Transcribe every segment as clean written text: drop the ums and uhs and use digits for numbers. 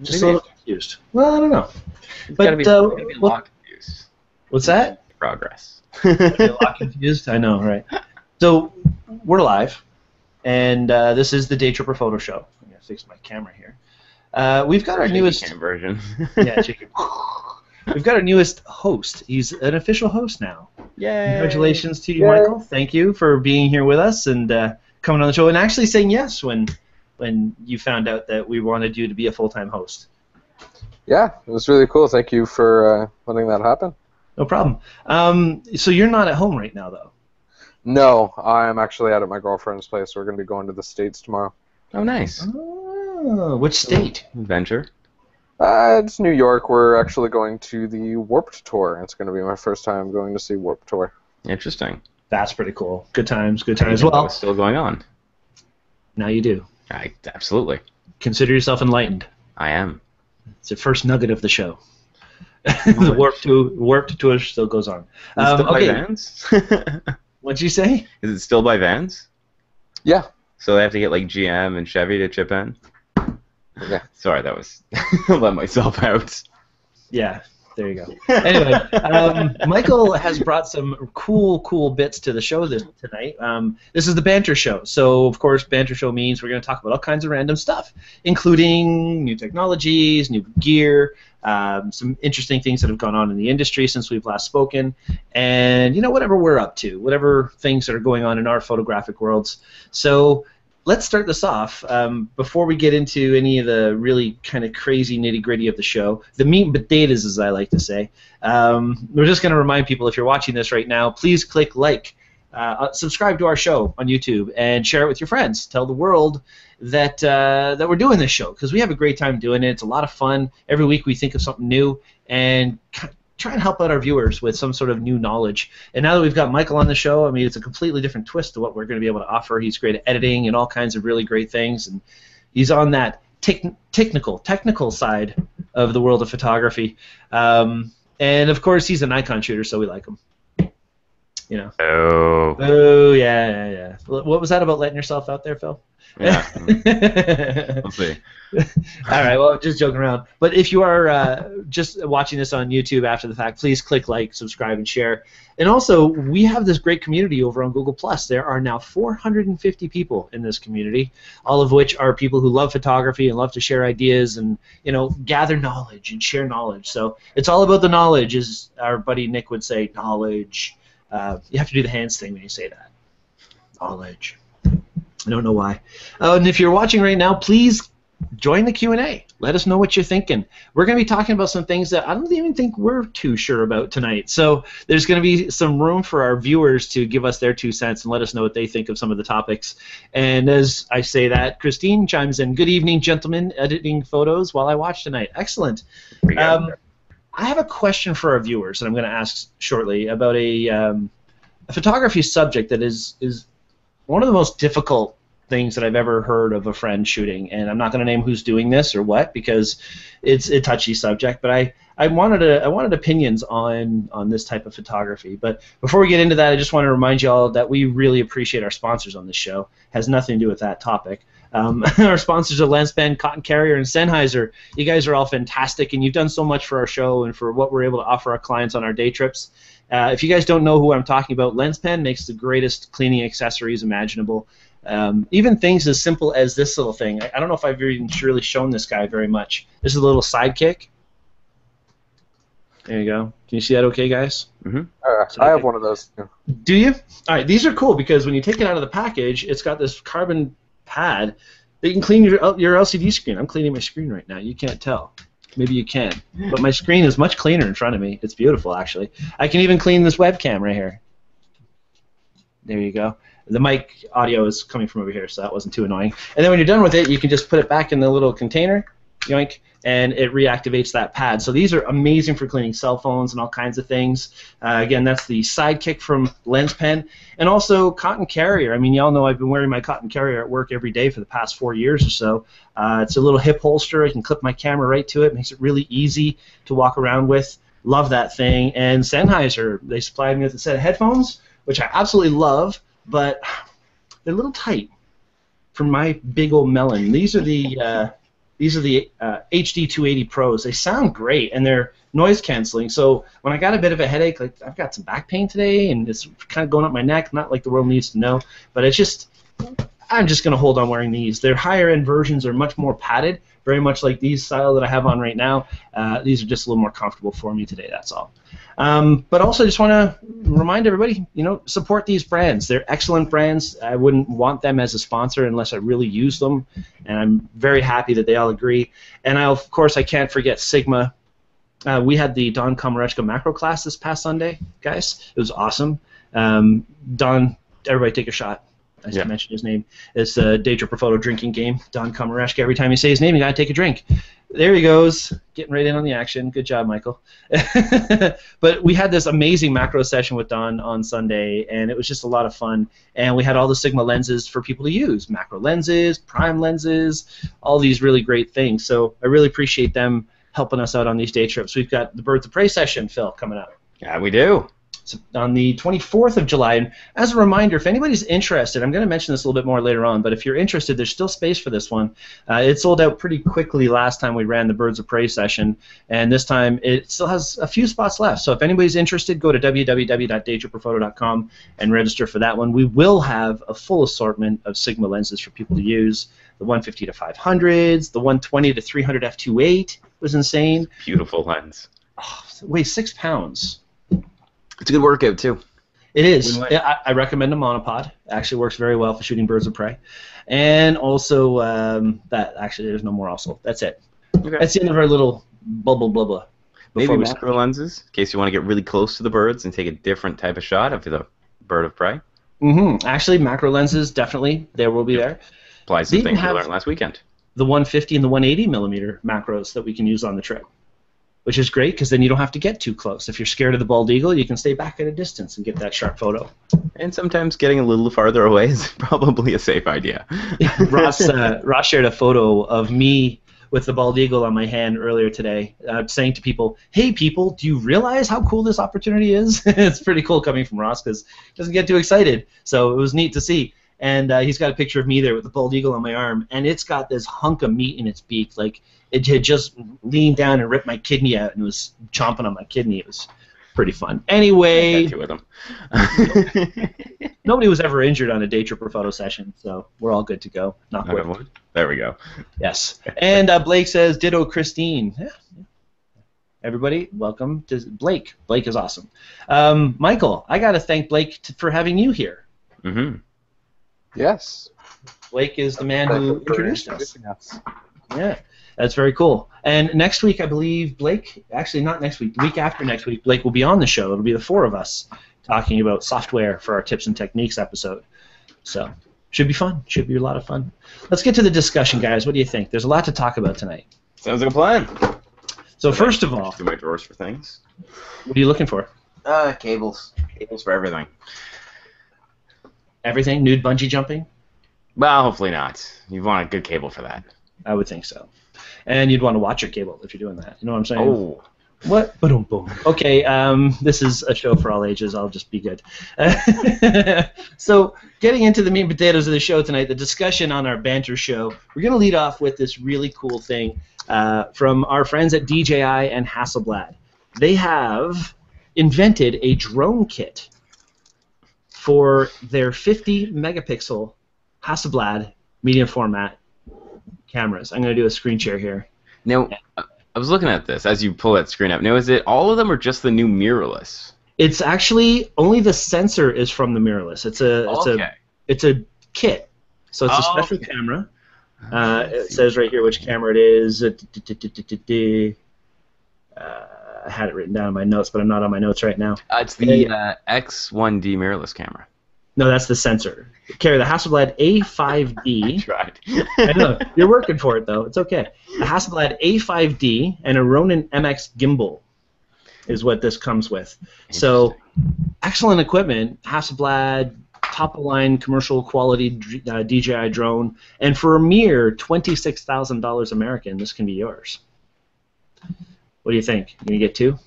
Just a little confused. Well, I don't know. It's But gotta be a lot confused. What's that? Progress. A lot confused? I know, right? So, we're live, and this is the Daytripper photo show. I'm going to fix my camera here. We've got our newest... cam version. Yeah, chicken. We've got our newest host. He's an official host now. Yay! Congratulations to you, Michael. Thank you for being here with us and coming on the show and actually saying yes when you found out that we wanted you to be a full-time host. Yeah, it was really cool. Thank you for letting that happen. No problem. So you're not at home right now, though? No, I'm actually out at my girlfriend's place. We're going to be going to the States tomorrow. Oh, nice. Oh, which state? Venture. It's New York. We're actually going to the Warped Tour. It's going to be my first time going to see Warped Tour. Interesting. That's pretty cool. Good times, good times. Well, it's still going on. Now you do. Absolutely. Consider yourself enlightened. I am. It's the first nugget of the show. The Warped Tour still goes on. Is it still by Vans? What'd you say? Is it still by Vans? Yeah. So they have to get like GM and Chevy to chip in? Yeah. Sorry, that was... let myself out. Yeah, there you go. Anyway, Michael has brought some cool bits to the show tonight. This is the Banter show. So, of course, Banter show means we're going to talk about all kinds of random stuff, including new technologies, new gear, some interesting things that have gone on in the industry since we've last spoken, and, you know, whatever we're up to, whatever things that are going on in our photographic worlds. So let's start this off. Before we get into any of the really kind of crazy nitty-gritty of the show, the meat and potatoes, as I like to say, we're just going to remind people, if you're watching this right now, please click like, subscribe to our show on YouTube, and share it with your friends. Tell the world that we're doing this show, because we have a great time doing it. It's a lot of fun. Every week we think of something new and try and help out our viewers with some sort of new knowledge. And now that we've got Michael on the show, I mean, it's a completely different twist to what we're going to be able to offer. He's great at editing and all kinds of really great things, and he's on that technical side of the world of photography. And of course, he's an icon shooter, so we like him. You know. Oh, yeah. What was that about letting yourself out there, Phil? Yeah. We'll see. All right, well, just joking around. But if you are just watching this on YouTube after the fact, please click like, subscribe, and share. And also, we have this great community over on Google+. There are now 450 people in this community, all of which are people who love photography and love to share ideas and, you know, gather knowledge and share knowledge. So it's all about the knowledge, as our buddy Nick would say, knowledge. You have to do the hands thing when you say that. Knowledge. I don't know why. And if you're watching right now, please join the Q&A. Let us know what you're thinking. We're going to be talking about some things that I don't even think we're too sure about tonight. So there's going to be some room for our viewers to give us their 2 cents and let us know what they think of some of the topics. And as I say that, Christine chimes in. Good evening, gentlemen. Editing photos while I watch tonight. Excellent. I have a question for our viewers that I'm going to ask shortly about a photography subject that is one of the most difficult things that I've ever heard of a friend shooting, and I'm not going to name who's doing this or what because it's a touchy subject. But I wanted opinions on this type of photography. But before we get into that, I just want to remind you all that we really appreciate our sponsors on this show. It has nothing to do with that topic. Our sponsors are Lenspen, Cotton Carrier, and Sennheiser. You guys are all fantastic, and you've done so much for our show and for what we're able to offer our clients on our day trips. If you guys don't know who I'm talking about, Lenspen makes the greatest cleaning accessories imaginable. Even things as simple as this little thing. I don't know if I've even really shown this guy very much. This is a little sidekick. There you go. Can you see that okay, guys? Mm-hmm. I have one of those. Yeah. Do you? All right, these are cool because when you take it out of the package, it's got this carbon pad that you can clean your LCD screen. I'm cleaning my screen right now. You can't tell. Maybe you can. But my screen is much cleaner in front of me. It's beautiful, actually. I can even clean this webcam right here. There you go. The mic audio is coming from over here, so that wasn't too annoying. And then when you're done with it, you can just put it back in the little container, yoink, and it reactivates that pad. So these are amazing for cleaning cell phones and all kinds of things. Again, that's the Sidekick from Lenspen. And also Cotton Carrier. I mean, y'all know I've been wearing my Cotton Carrier at work every day for the past 4 years or so. It's a little hip holster. I can clip my camera right to it. Makes it really easy to walk around with. Love that thing. And Sennheiser, they supplied me with a set of headphones, which I absolutely love, but they're a little tight for my big old melon. These are the These are the HD 280 Pros. They sound great, and they're noise canceling. So when I got a bit of a headache, like I've got some back pain today, and it's kind of going up my neck. Not like the world needs to know, but it's just I'm just going to hold on wearing these. Their higher end versions are much more padded, very much like these style that I have on right now. These are just a little more comfortable for me today. That's all. But also, just want to remind everybody, support these brands. They're excellent brands. I wouldn't want them as a sponsor unless I really use them, and I'm very happy that they all agree. And of course, I can't forget Sigma. We had the Don Komarechka macro class this past Sunday, guys. It was awesome. Don, everybody take a shot. I should mention his name. It's a Daytripper photo drinking game. Don Komarechka. Every time you say his name, you gotta take a drink. There he goes, getting right in on the action. Good job, Michael. But we had this amazing macro session with Don on Sunday, and it was just a lot of fun. And we had all the Sigma lenses for people to use, macro lenses, prime lenses, all these really great things. So I really appreciate them helping us out on these day trips. We've got the Birds of Prey session, Phil, coming up. Yeah, we do. On the 24th of July. And as a reminder, if anybody's interested, I'm going to mention this a little bit more later on, but if you're interested, there's still space for this one. It sold out pretty quickly last time we ran the Birds of Prey session, and this time it still has a few spots left. So if anybody's interested, go to www.daytripperphoto.com and register for that one. We will have a full assortment of Sigma lenses for people to use. The 150 to 500s, the 120 to 300 f2.8 was insane. Beautiful lens. Oh, it weighs 6 pounds. It's a good workout, too. It is. I recommend a monopod. It actually works very well for shooting birds of prey. And also, that actually, there's no more also. That's it. Okay. That's the end of our little bubble blah. Maybe macro lenses, in case you want to get really close to the birds and take a different type of shot of the bird of prey. Actually, macro lenses, definitely. There will be there. Applies to things we learned last weekend. The 150 and the 180 millimeter macros that we can use on the trip, which is great because then you don't have to get too close. If you're scared of the bald eagle, you can stay back at a distance and get that sharp photo. And sometimes getting a little farther away is probably a safe idea. Ross shared a photo of me with the bald eagle on my hand earlier today, saying to people, hey, people, do you realize how cool this opportunity is? It's pretty cool coming from Ross because he doesn't get too excited. So it was neat to see. And he's got a picture of me there with the bald eagle on my arm, and it's got this hunk of meat in its beak. Like, it had just leaned down and ripped my kidney out and was chomping on my kidney. It was pretty fun. Anyway, with him. Nobody was ever injured on a Daytripper photo session, so we're all good to go. Not wood. There we go. Yes. And Blake says, ditto Christine. Yeah. Everybody, welcome to Blake. Blake is awesome. Michael, I got to thank Blake for having you here. Yes. Blake is the man who introduced us. Yeah, that's very cool. And next week, I believe Blake, actually not next week, the week after next week, Blake will be on the show. It'll be the four of us talking about software for our tips and techniques episode. So, should be fun. Should be a lot of fun. Let's get to the discussion, guys. What do you think? There's a lot to talk about tonight. Sounds like a plan. So first of all, through my drawers for things. What are you looking for? Cables. Cables for everything. Everything? Nude bungee jumping? Well, hopefully not. You want a good cable for that. I would think so. And you'd want to watch your cable if you're doing that. You know what I'm saying? Oh. What? Boom, boom. Okay, this is a show for all ages. I'll just be good. So, getting into the meat and potatoes of the show tonight, the discussion on our Banter show, we're going to lead off with this really cool thing from our friends at DJI and Hasselblad. They have invented a drone kit for their 50 megapixel Hasselblad medium format cameras. I'm going to do a screen share here. Now, I was looking at this as you pull that screen up. Now, is it all of them or just the new mirrorless? It's actually only the sensor is from the mirrorless. It's a kit. So it's a special camera. It says right here which camera it is. I had it written down in my notes, but I'm not on my notes right now. It's the X1D mirrorless camera. No, that's the sensor. Carry the Hasselblad A5D. I tried. I know. You're working for it, though. It's okay. A Hasselblad A5D and a Ronin MX gimbal is what this comes with. So, excellent equipment. Hasselblad, top-of-line commercial quality DJI drone. And for a mere $26,000 American, this can be yours. What do you think? You going to get two?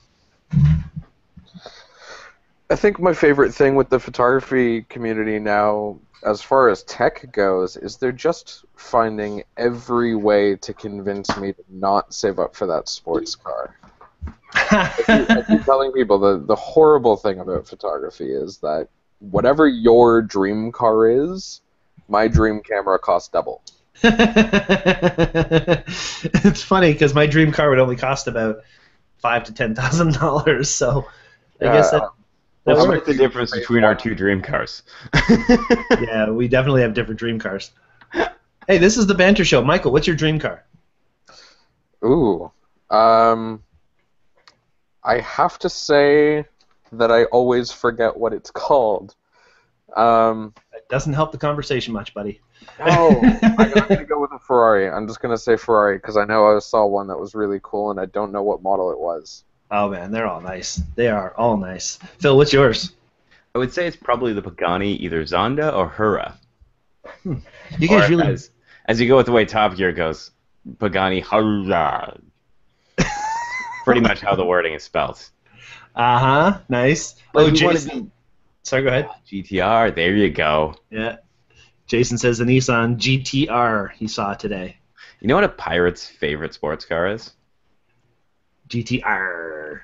I think my favorite thing with the photography community now, as far as tech goes, is they're just finding every way to convince me to not save up for that sports car. I keep telling people the horrible thing about photography is that whatever your dream car is, my dream camera costs double. It's funny because my dream car would only cost about $5,000 to $10,000. So I guess that What's works. the difference between our two dream cars? Yeah, we definitely have different dream cars. Hey, this is the Banter Show. Michael, what's your dream car? Ooh. I have to say that I always forget what it's called. It doesn't help the conversation much, buddy. No, I'm going to go with a Ferrari. I'm just going to say Ferrari because I know I saw one that was really cool and I don't know what model it was. Oh, man, they're all nice. They are all nice. Phil, what's yours? I would say it's probably the Pagani, either Zonda or Hura. You guys really... As you go with the way Top Gear goes, Pagani Hura. Pretty much how the wording is spelled. Uh-huh, nice. But Oh, if you wanna Jason... Sorry, go ahead. GTR, there you go. Yeah. Jason says the Nissan GTR he saw today. You know what a pirate's favorite sports car is? GTR.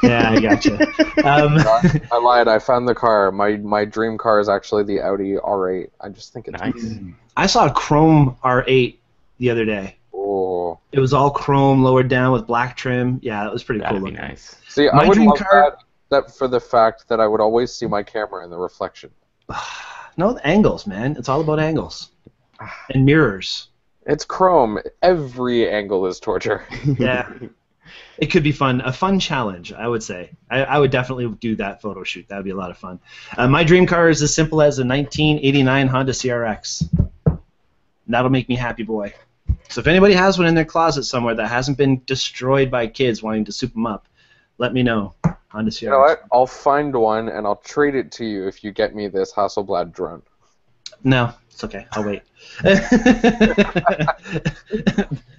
Yeah, I gotcha. I lied. I found the car. My dream car is actually the Audi R8. I just think it's Nice. I saw a chrome R8 the other day. Oh. It was all chrome, lowered down with black trim. Yeah, it was pretty That'd cool. be looking. nice. See, My I would dream love car- that for the fact that I would always see my camera in the reflection. No, the angles, man. It's all about angles and mirrors. It's chrome. Every angle is torture. Yeah. It could be fun. A fun challenge, I would say. I would definitely do that photo shoot. That would be a lot of fun. My dream car is as simple as a 1989 Honda CRX. That'll make me happy, boy. So if anybody has one in their closet somewhere that hasn't been destroyed by kids wanting to soup them up, let me know. Honda CRX. You know what? I'll find one and I'll trade it to you if you get me this Hasselblad drone. No, it's okay. I'll wait.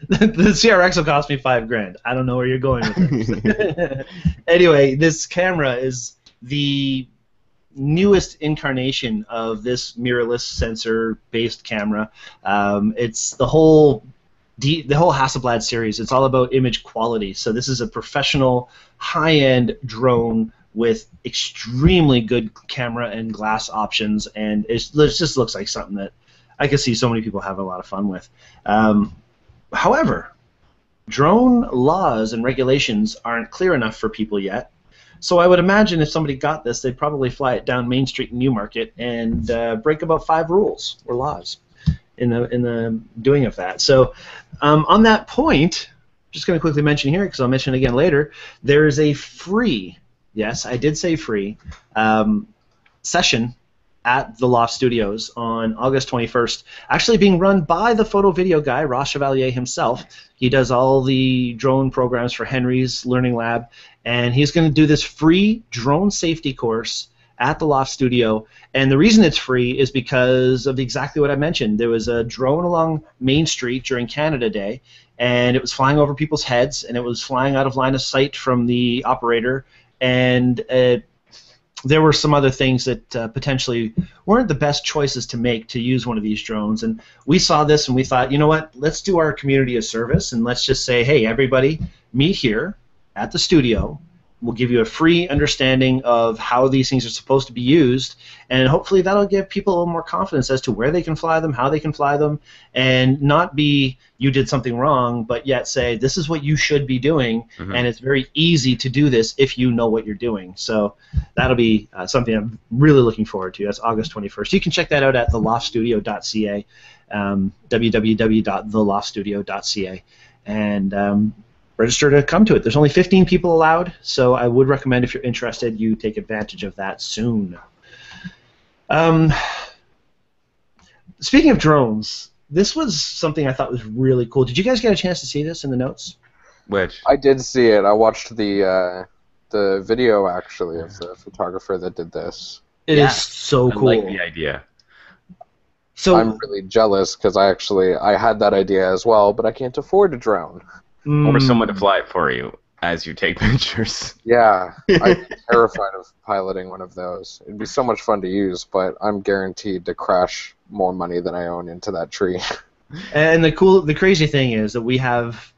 The CRX will cost me $5,000. I don't know where you're going with it. Anyway, this camera is the newest incarnation of this mirrorless sensor-based camera. It's the whole Hasselblad series. It's all about image quality. So this is a professional, high-end drone with extremely good camera and glass options, and it just looks like something that I could see so many people having a lot of fun with. However, drone laws and regulations aren't clear enough for people yet. So I would imagine if somebody got this, they'd probably fly it down Main Street in Newmarket and break about 5 rules or laws in the doing of that. So on that point, just going to quickly mention here, because I'll mention it again later, there is a free, yes, I did say free, session at the Loft Studios on August 21st, actually being run by the photo video guy, Ross Chevalier himself. He does all the drone programs for Henry's Learning Lab, and he's going to do this free drone safety course at the Loft Studio. And the reason it's free is because of exactly what I mentioned. There was a drone along Main Street during Canada Day, and it was flying over people's heads, and it was flying out of line of sight from the operator, and there were some other things that potentially weren't the best choices to make to use one of these drones. And we saw this and we thought, you know what, let's do our community a service and let's just say, hey, everybody, meet here at the studio. We'll give you a free understanding of how these things are supposed to be used, and hopefully that'll give people a little more confidence as to where they can fly them, how they can fly them, and not be you did something wrong, but yet say this is what you should be doing, and it's very easy to do this if you know what you're doing. So that'll be something I'm really looking forward to. That's August 21st. You can check that out at theloftstudio.ca, www.theloftstudio.ca, and register to come to it. There's only 15 people allowed, so I would recommend if you're interested, you take advantage of that soon. Speaking of drones, this was something I thought was really cool. Did you guys get a chance to see this in the notes? Which? I did see it. I watched the video, actually, of the photographer that did this. It is so cool. I like the idea. So I'm really jealous because I had that idea as well, but I can't afford a drone. Or someone to fly it for you. as you take pictures. Yeah, I'm terrified of piloting one of those. It'd be so much fun to use, but I'm guaranteed to crash more money than I own into that tree. And the crazy thing is that we have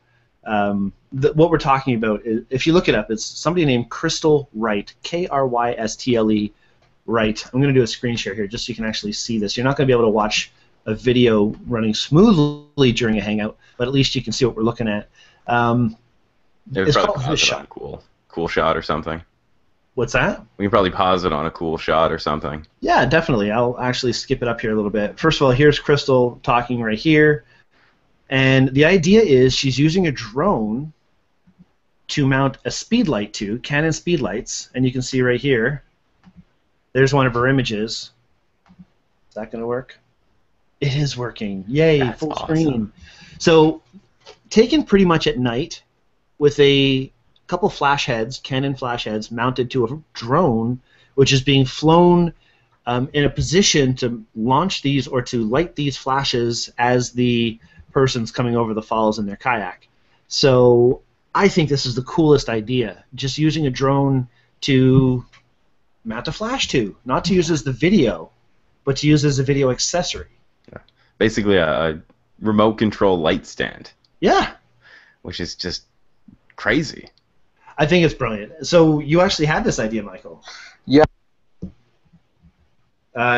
what we're talking about. Is, if you look it up, it's somebody named Crystal Wright, Krystle Wright. I'm going to do a screen share here just so you can actually see this. You're not going to be able to watch a video running smoothly during a Hangout, but at least you can see what we're looking at. Maybe It's probably called pause this it on a cool shot or something. What's that? We can probably pause it on a cool shot or something. Yeah, definitely. I'll actually skip it up here a little bit. First of all, here's Crystal talking right here. And the idea is she's using a drone to mount a speed light to, Canon speed lights, and you can see right here, there's one of her images. Is that going to work? It is working. Yay, That's full awesome. screen. So, taken pretty much at night with a couple flash heads, Canon flash heads, mounted to a drone, which is being flown in a position to launch these or to light these flashes as the person's coming over the falls in their kayak. So I think this is the coolest idea, just using a drone to mount a flash to, not to use as the video, but to use as a video accessory. Basically a remote control light stand, Yeah, which is just crazy. I think it's brilliant. So you actually had this idea, Michael. Yeah.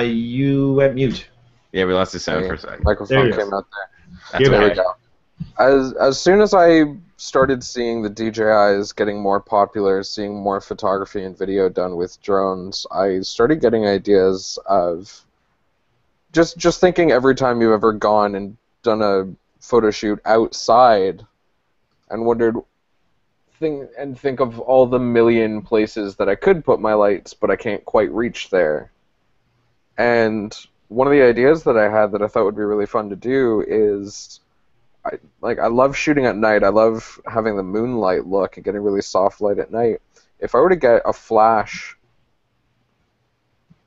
You went mute. Yeah, we lost the sound for a second. Microphone There you came out there. That's You're There okay. we go. As soon as I started seeing the DJIs getting more popular, seeing more photography and video done with drones, I started getting ideas of just thinking every time you've ever gone and done a photo shoot outside and wondered think of all the million places that I could put my lights, but I can't quite reach there. And one of the ideas that I had that I thought would be really fun to do is I love shooting at night. I love having the moonlight look and getting really soft light at night. If I were to get a flash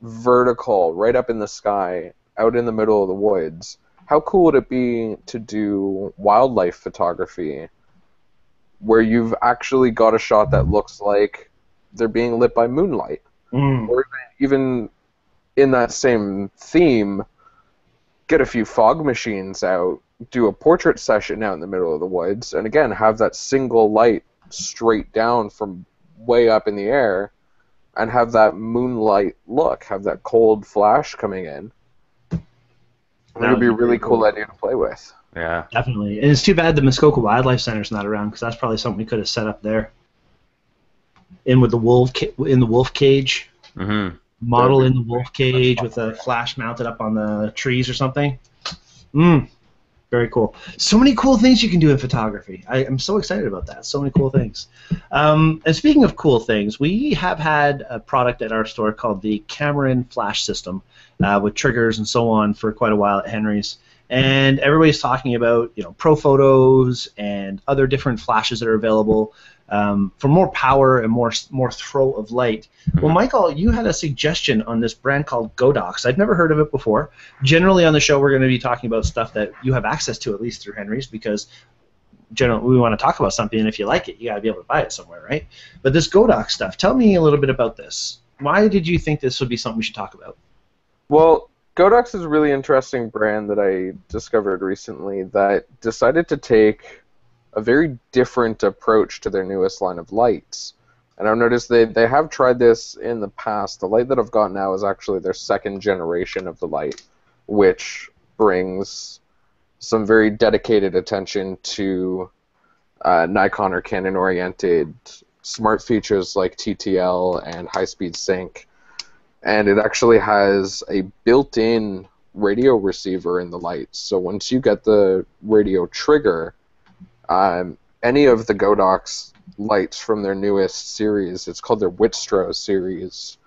vertical right up in the sky, out in the middle of the woods, how cool would it be to do wildlife photography where you've actually got a shot that looks like they're being lit by moonlight? Or even in that same theme, get a few fog machines out, do a portrait session out in the middle of the woods, and again, have that single light straight down from way up in the air, and have that moonlight look, have that cold flash coming in. It would be a really cool idea to play with. Yeah. Definitely. And it's too bad the Muskoka Wildlife Center's not around, because that's probably something we could have set up there. In with the in the wolf cage. Mm-hmm. Model in the wolf cage with a flash mounted up on the trees or something. Very cool. So many cool things you can do in photography. I'm so excited about that. So many cool things. And speaking of cool things, we have had a product at our store called the Cameron Flash System with triggers and so on for quite a while at Henry's. And everybody's talking about, pro photos and other different flashes that are available for more power and more throw of light. Well, Michael, you had a suggestion on this brand called Godox. I've never heard of it before. Generally on the show, we're going to be talking about stuff that you have access to, at least through Henry's, because generally we want to talk about something, and if you like it, you got to be able to buy it somewhere, right? But this Godox stuff, tell me a little bit about this. Why did you think this would be something we should talk about? Well, Godox is a really interesting brand that I discovered recently that decided to take a very different approach to their newest line of lights. And I've noticed they have tried this in the past. The light that I've got now is actually their second generation of the light, which brings some very dedicated attention to Nikon or Canon-oriented smart features like TTL and high-speed sync. And it actually has a built-in radio receiver in the lights. So once you get the radio trigger, any of the Godox lights from their newest series, it's called their Whitstro series,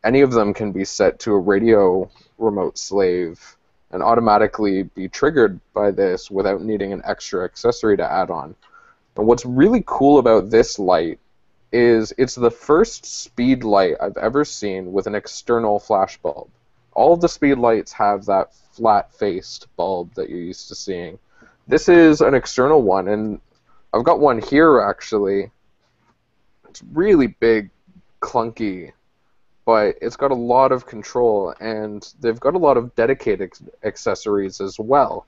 any of them can be set to a radio remote slave and automatically be triggered by this without needing an extra accessory to add on. And what's really cool about this light is it's the first speed light I've ever seen with an external flash bulb. All of the speed lights have that flat-faced bulb that you're used to seeing. This is an external one, and I've got one here actually It's really big, clunky, but it's got a lot of control, and they've got a lot of dedicated accessories as well.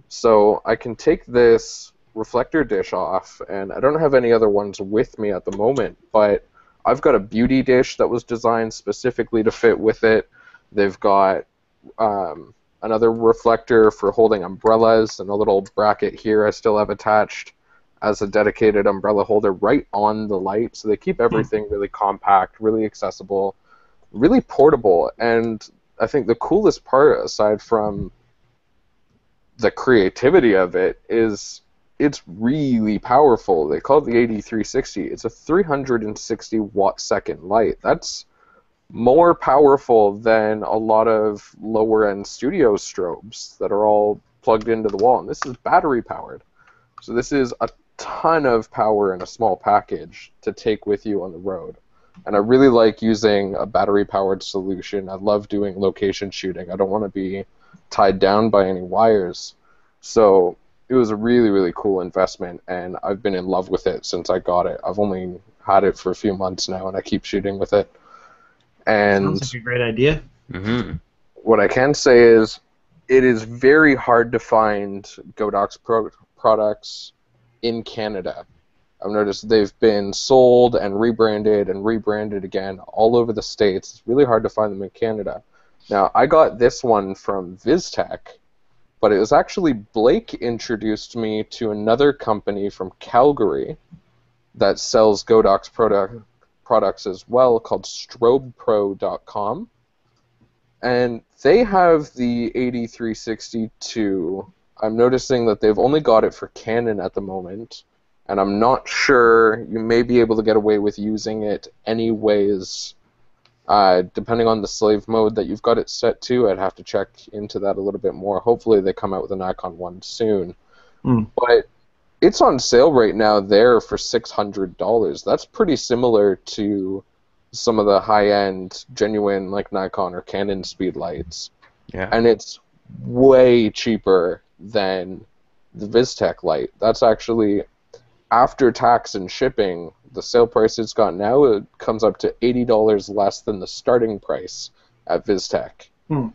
So I can take this reflector dish off, and I don't have any other ones with me at the moment, but I've got a beauty dish that was designed specifically to fit with it. They've got another reflector for holding umbrellas, and a little bracket here I still have attached as a dedicated umbrella holder right on the light. So they keep everything really compact, really accessible, really portable. And I think the coolest part, aside from the creativity of it, is it's really powerful. They call it the 8360. It's a 360 watt second light. That's more powerful than a lot of lower end studio strobes that are all plugged into the wall. And this is battery powered. So this is a ton of power in a small package to take with you on the road. And I really like using a battery powered solution. I love doing location shooting. I don't want to be tied down by any wires. So it was a really, really cool investment, and I've been in love with it since I got it. I've only had it for a few months now, and I keep shooting with it. And sounds like a great idea. Mm-hmm. what I can say is it is very hard to find Godox products in Canada. I've noticed they've been sold and rebranded again all over the States. It's really hard to find them in Canada. Now, I got this one from VizTech, but it was actually Blake introduced me to another company from Calgary that sells Godox products as well, called strobepro.com. And they have the 8362. I'm noticing that they've only got it for Canon at the moment, and I'm not sure. You may be able to get away with using it anyways, depending on the slave mode that you've got it set to. I'd have to check into that a little bit more. Hopefully they come out with an Nikon one soon. But it's on sale right now there for $600. That's pretty similar to some of the high-end, genuine, like Nikon or Canon speed lights. Yeah. And it's way cheaper than the VizTech light. That's actually, after tax and shipping, the sale price it's got now, it comes up to $80 less than the starting price at VizTech. And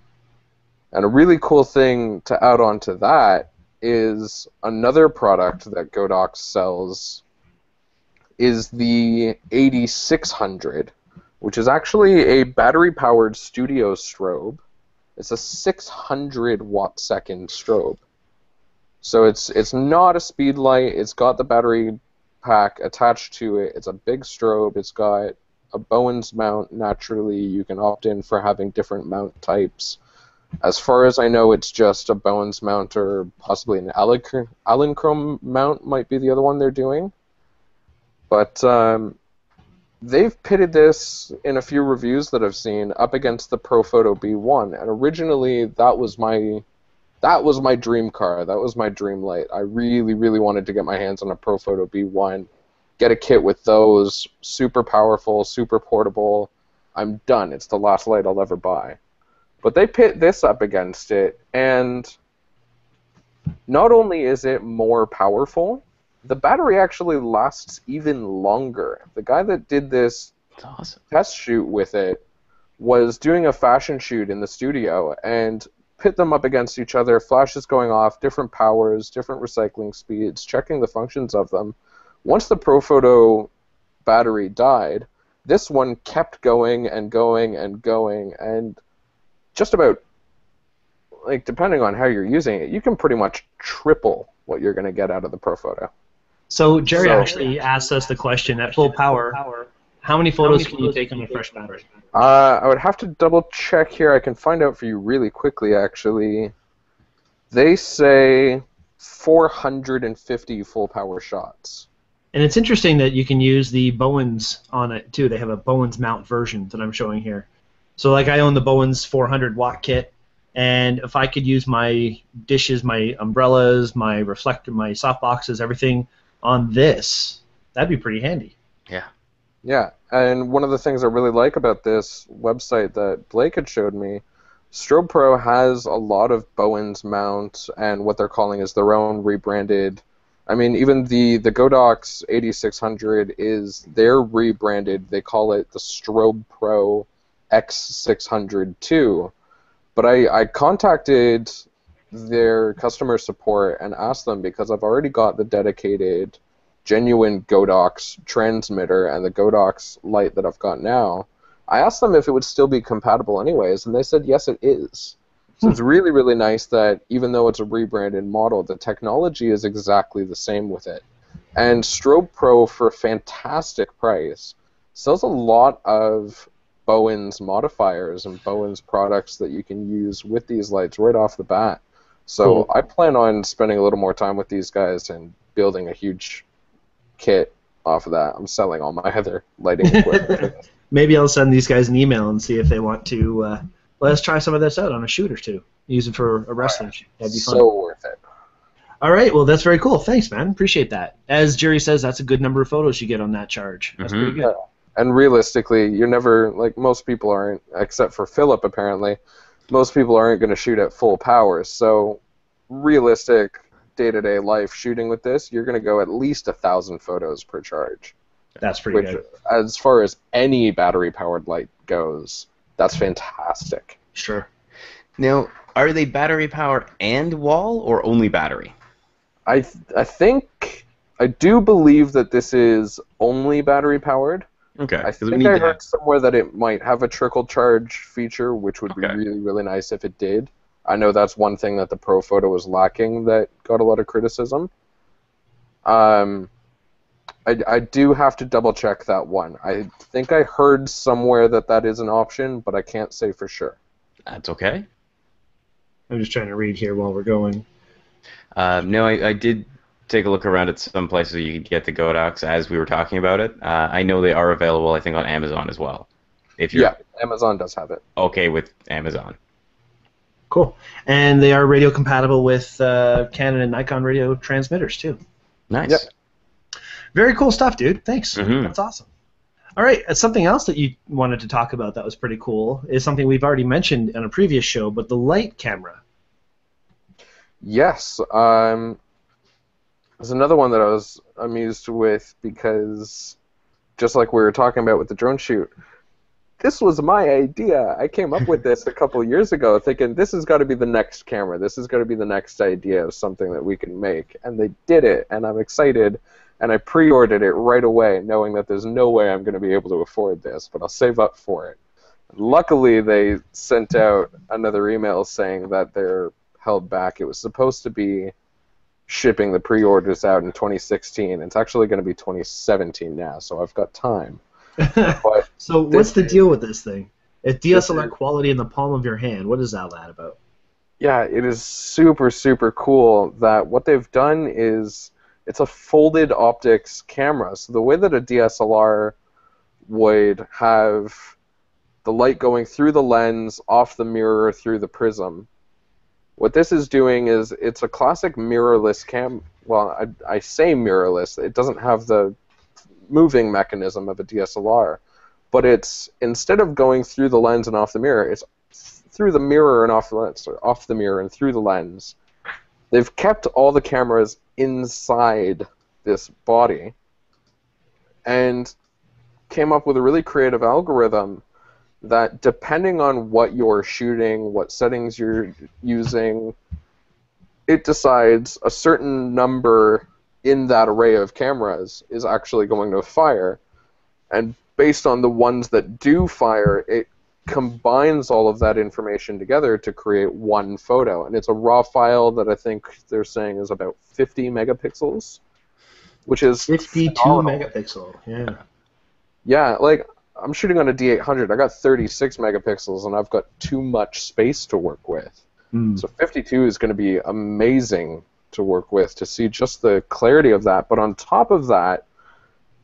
a really cool thing to add on to that is another product that Godox sells is the 8600, which is actually a battery-powered studio strobe. It's a 600 watt second strobe. So it's not a speed light. It's got the battery pack attached to it. It's a big strobe. It's got a Bowens mount. Naturally, you can opt in for having different mount types. As far as I know, it's just a Bowens mount, or possibly an Allen-Chrome mount might be the other one they're doing. But they've pitted this in a few reviews that I've seen up against the Profoto B1, and originally that was my dream car. That was my dream light. I really, really wanted to get my hands on a Profoto B1, get a kit with those, super powerful, super portable. I'm done. It's the last light I'll ever buy. But they pit this up against it, and not only is it more powerful, the battery actually lasts even longer. The guy that did this test shoot with it was doing a fashion shoot in the studio, and pit them up against each other, flashes going off, different powers, different recycling speeds, checking the functions of them. Once the Profoto battery died, this one kept going and going and going, and just about, like, depending on how you're using it, you can pretty much triple what you're going to get out of the Profoto. So Jerry actually asked us the question, at full power, how many photos can you take on a fresh battery? I would have to double check here. I can find out for you really quickly, actually. They say 450 full power shots. And it's interesting that you can use the Bowens on it, too. They have a Bowens mount version that I'm showing here. So, like, I own the Bowens 400 watt kit, and if I could use my dishes, my umbrellas, my reflector, my softboxes, everything on this, that'd be pretty handy. Yeah. Yeah, and one of the things I really like about this website that Blake had showed me, Strobe Pro has a lot of Bowens mounts and what they're calling is their own rebranded I mean, even the Godox 8600 they're rebranded. They call it the Strobe Pro X600 II. But I contacted their customer support and asked them, because I've already got the dedicated, genuine Godox transmitter and the Godox light that I've got now. I asked them if it would still be compatible anyways, and they said yes, it is. So it's really, really nice that even though it's a rebranded model, the technology is exactly the same with it. And Strobe Pro, for a fantastic price, sells a lot of Bowens modifiers and Bowens products that you can use with these lights right off the bat. So Cool. I plan on spending a little more time with these guys and building a huge kit off of that. I'm selling all my other lighting equipment for this. Maybe I'll send these guys an email and see if they want to let us try some of this out on a shoot or two. Use it for a wrestling shoot. That'd be fun. So worth it. All right, well, that's very cool. Thanks, man. Appreciate that. As Jerry says, that's a good number of photos you get on that charge. That's pretty good. Yeah. And realistically, you're never, like, most people aren't, except for Philip apparently, most people aren't going to shoot at full power. So realistic day-to-day life shooting with this, you're going to go at least 1,000 photos per charge. That's pretty Which, good. as far as any battery-powered light goes, that's fantastic. Sure. Now, are they battery powered and wall, or only battery? I do believe that this is only battery-powered. Okay. I think I heard somewhere that it might have a trickle charge feature, which would be really, really nice if it did. I know that's one thing that the Pro Photo was lacking that got a lot of criticism. I do have to double-check that one. I think I heard somewhere that is an option, but I can't say for sure. That's okay. I'm just trying to read here while we're going. No, I did take a look around at some places where you could get the Godox as we were talking about it. I know they are available, I think, on Amazon as well. If you're Amazon does have it. okay with Amazon. Cool. And they are radio compatible with Canon and Nikon radio transmitters, too. Nice. Yep. Very cool stuff, dude. Thanks. Mhm. That's awesome. All right, something else that you wanted to talk about that was pretty cool is something we've already mentioned on a previous show, but the light camera. Yes. There's another one that I was amused with because, just like we were talking about with the drone shoot, this was my idea. I came up with this a couple of years ago thinking this has got to be the next camera. This has got to be the next idea of something that we can make. And they did it, and I'm excited. And I pre-ordered it right away, knowing that there's no way I'm going to be able to afford this, but I'll save up for it. Luckily, they sent out another email saying that they're held back. It was supposed to be shipping the pre-orders out in 2016. It's actually going to be 2017 now, so I've got time. But So what's the deal with this thing? It's DSLR quality in the palm of your hand. What is all that about? yeah, it is super, super cool that what they've done is it's a folded optics camera. So the way that a DSLR would have the light going through the lens, off the mirror, through the prism, what this is doing is it's a classic mirrorless cam. Well, I say mirrorless. It doesn't have the moving mechanism of a DSLR, but it's, instead of going through the lens and off the mirror, it's through the mirror and off the lens, or off the mirror and through the lens. They've kept all the cameras inside this body and came up with a really creative algorithm that, depending on what you're shooting, what settings you're using, it decides a certain number in that array of cameras is actually going to fire. And based on the ones that do fire, it combines all of that information together to create one photo. And it's a raw file that I think they're saying is about 50 megapixels, which is 52 phenomenal. megapixel. Yeah. Yeah, like, I'm shooting on a D800. I got 36 megapixels, and I've got too much space to work with. So 52 is going to be amazing to work with, to see just the clarity of that. But on top of that,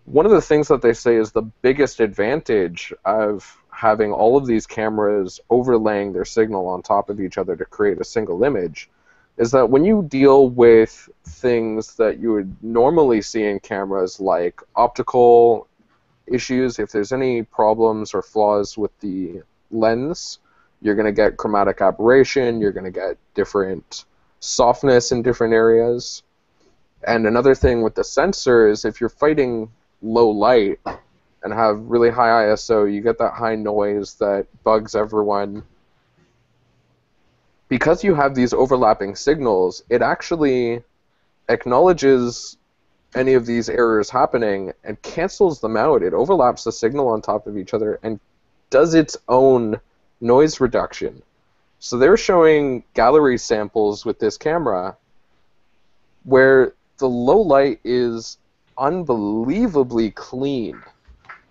one of the things that they say is the biggest advantage of having all of these cameras overlaying their signal on top of each other to create a single image is that when you deal with things that you would normally see in cameras, like optical issues, if there's any problems or flaws with the lens, you're going to get chromatic aberration, you're going to get different softness in different areas. And another thing with the sensor is if you're fighting low light and have really high ISO, you get that high noise that bugs everyone. Because you have these overlapping signals, it actually acknowledges any of these errors happening and cancels them out. It overlaps the signal on top of each other and does its own noise reduction. So they're showing gallery samples with this camera where the low light is unbelievably clean.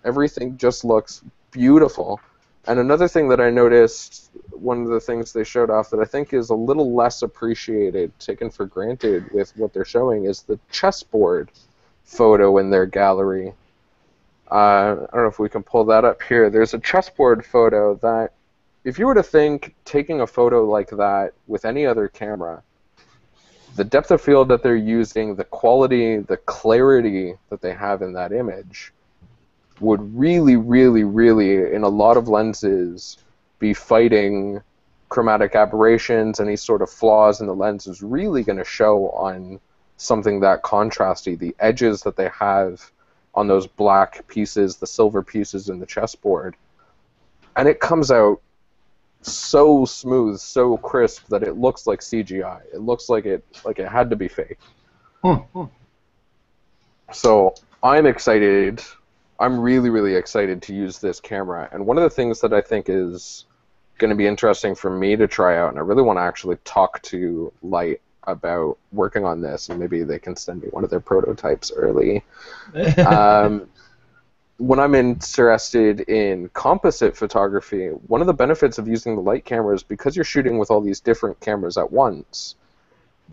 Everything just looks beautiful. And another thing that I noticed, one of the things they showed off that I think is a little less appreciated, taken for granted with what they're showing, is the chessboard photo in their gallery. I don't know if we can pull that up here. There's a chessboard photo that, if you were to think taking a photo like that with any other camera, the depth of field that they're using, the quality, the clarity that they have in that image would really, really, really, in a lot of lenses, be fighting chromatic aberrations, any sort of flaws in the lens is really going to show on something that contrasty. The edges that they have on those black pieces, the silver pieces in the chessboard, and it comes out so smooth, so crisp that it looks like CGI. It looks like it had to be fake. So I'm excited. I'm really, really excited to use this camera. And one of the things that I think is going to be interesting for me to try out, and I really want to actually talk to Light about working on this, and maybe they can send me one of their prototypes early. When I'm interested in composite photography, one of the benefits of using the Light camera is because you're shooting with all these different cameras at once,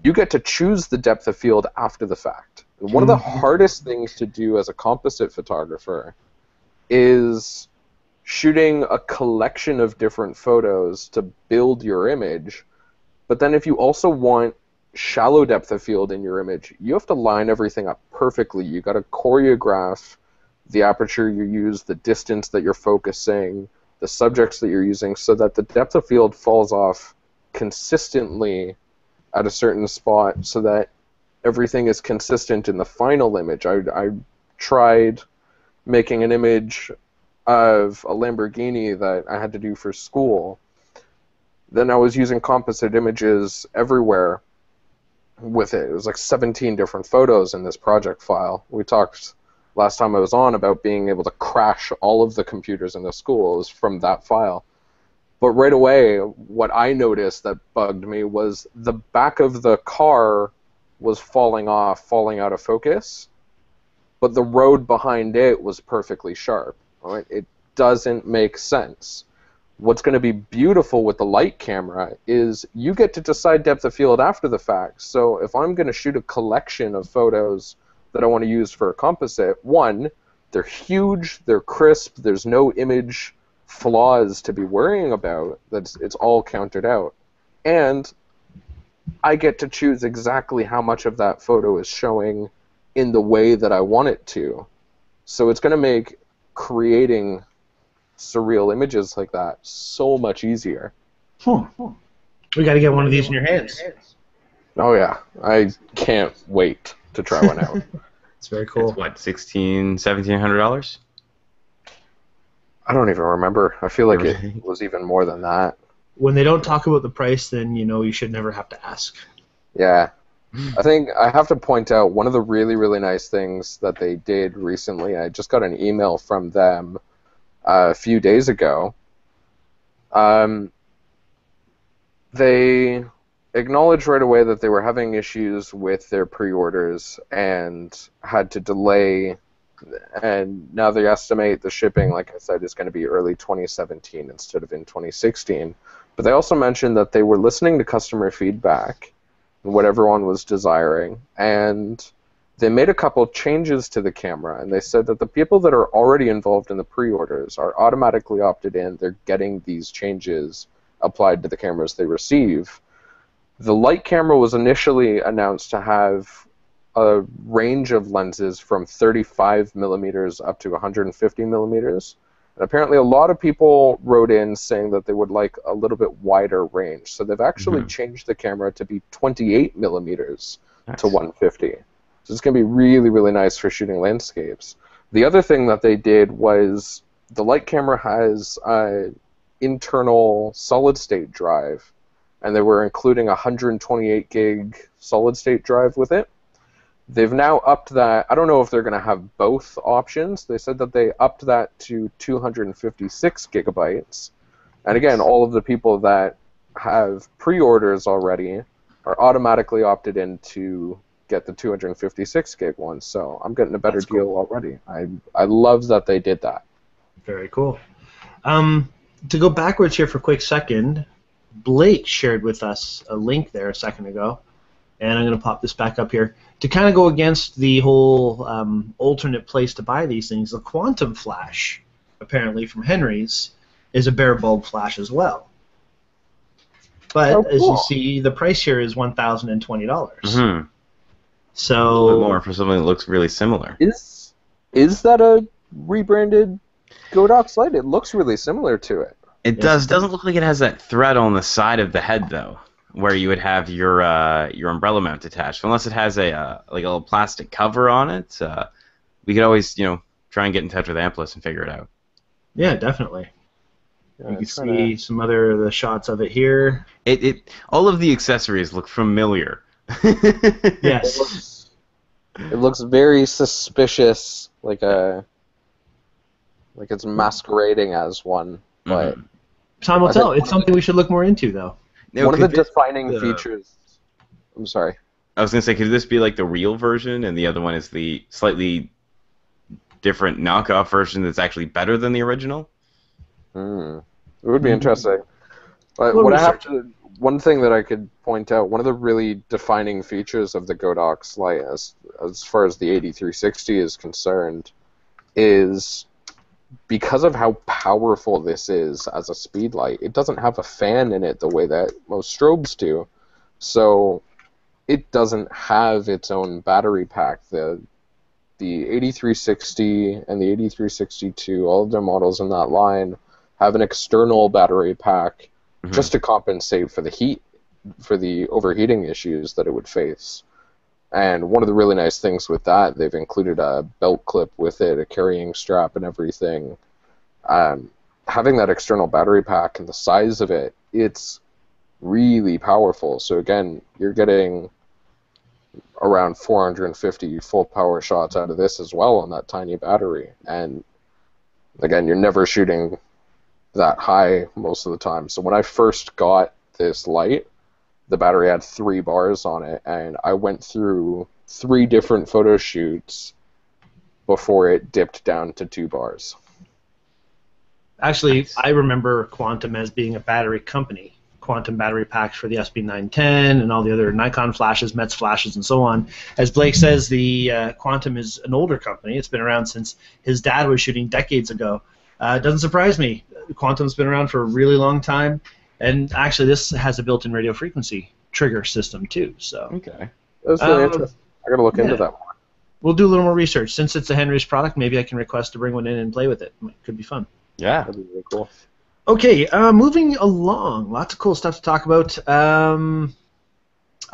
you get to choose the depth of field after the fact. And one of the hardest things to do as a composite photographer is shooting a collection of different photos to build your image. But then if you also want shallow depth of field in your image, you have to line everything up perfectly. You got to choreograph the aperture you use, the distance that you're focusing, the subjects that you're using, so that the depth of field falls off consistently at a certain spot so that everything is consistent in the final image. I tried making an image of a Lamborghini that I had to do for school. Then I was using composite images everywhere with it. It was like 17 different photos in this project file. We talked last time I was on about being able to crash all of the computers in the school. It was from that file. But right away, what I noticed that bugged me was the back of the car was falling out of focus, but the road behind it was perfectly sharp. Right? It doesn't make sense. What's going to be beautiful with the Light camera is you get to decide depth of field after the fact. So if I'm going to shoot a collection of photos that I want to use for a composite, one, they're huge, they're crisp, there's no image flaws to be worrying about, it's all counted out. And I get to choose exactly how much of that photo is showing in the way that I want it to. So it's going to make creating surreal images like that so much easier. We got to get one of these in your hands. Oh yeah, I can't wait to try one out. It's very cool. It's what, $1,700? I don't even remember. I feel like it was even more than that. When they don't talk about the price, then you know you should never have to ask. Yeah. I think I have to point out one of the really, really nice things that they did recently. I just got an email from them a few days ago. They acknowledged right away that they were having issues with their pre-orders and had to delay, and now they estimate the shipping, like I said, is going to be early 2017 instead of in 2016. But they also mentioned that they were listening to customer feedback and what everyone was desiring, and they made a couple changes to the camera, and they said that the people that are already involved in the pre-orders are automatically opted in. They're getting these changes applied to the cameras they receive. The Light camera was initially announced to have a range of lenses from 35 millimeters up to 150 millimeters. And apparently a lot of people wrote in saying that they would like a little bit wider range. So they've actually changed the camera to be 28 millimeters to 150. So it's going to be really, really nice for shooting landscapes. The other thing that they did was the light camera has an internal solid-state drive, and they were including a 128 gig solid-state drive with it. They've now upped that. I don't know if they're going to have both options. They said that they upped that to 256 gigabytes. And again, all of the people that have pre-orders already are automatically opted in to get the 256 gig one. So I'm getting a better deal already. I love that they did that. Very cool. To go backwards here for a quick second, Blake shared with us a link there a second ago, and I'm going to pop this back up here. To kind of go against the whole alternate place to buy these things, the Quantum Flash, apparently from Henry's, is a bare bulb flash as well. But as you see, the price here is $1,020. Mm-hmm. So a little bit more for something that looks really similar. Is that a rebranded Godox light? It looks really similar to it. It does. Doesn't look like it has that thread on the side of the head though, where you would have your umbrella mount attached. Unless it has a like a little plastic cover on it, we could always try and get in touch with Amplis and figure it out. Yeah, definitely. You can see some other of the shots of it here. All of the accessories look familiar. Yes. It looks very suspicious, like it's masquerading as one. But time will tell. It's something we should look more into, though. One of the defining features. I'm sorry. I was going to say, could this be like the real version, and the other one is the slightly different knockoff version that's actually better than the original? It would be interesting. But one thing that I could point out, one of the really defining features of the Godox light, as far as the 8360 is concerned, is because of how powerful this is as a speed light, it doesn't have a fan in it the way that most strobes do. So it doesn't have its own battery pack. The 8360 and the 8362, all of their models in that line, have an external battery pack just to compensate for the heat, for the overheating issues that it would face. And one of the really nice things with that, they've included a belt clip with it, a carrying strap and everything. Having that external battery pack and the size of it, it's really powerful. So again, you're getting around 450 full power shots out of this as well on that tiny battery. And again, you're never shooting that high most of the time. So when I first got this light, the battery had 3 bars on it, and I went through 3 different photo shoots before it dipped down to 2 bars. Actually, I remember Quantum as being a battery company. Quantum battery packs for the SB910 and all the other Nikon flashes, Metz flashes, and so on. As Blake says, the Quantum is an older company. It's been around since his dad was shooting decades ago. It doesn't surprise me. Quantum's been around for a really long time, and actually this has a built-in radio frequency trigger system too. So okay, that's really interesting. I gotta look into that more. We'll do a little more research. Since it's a Henry's product, maybe I can request to bring one in and play with it. Could be fun. Yeah, that'd be really cool. Okay, moving along. Lots of cool stuff to talk about.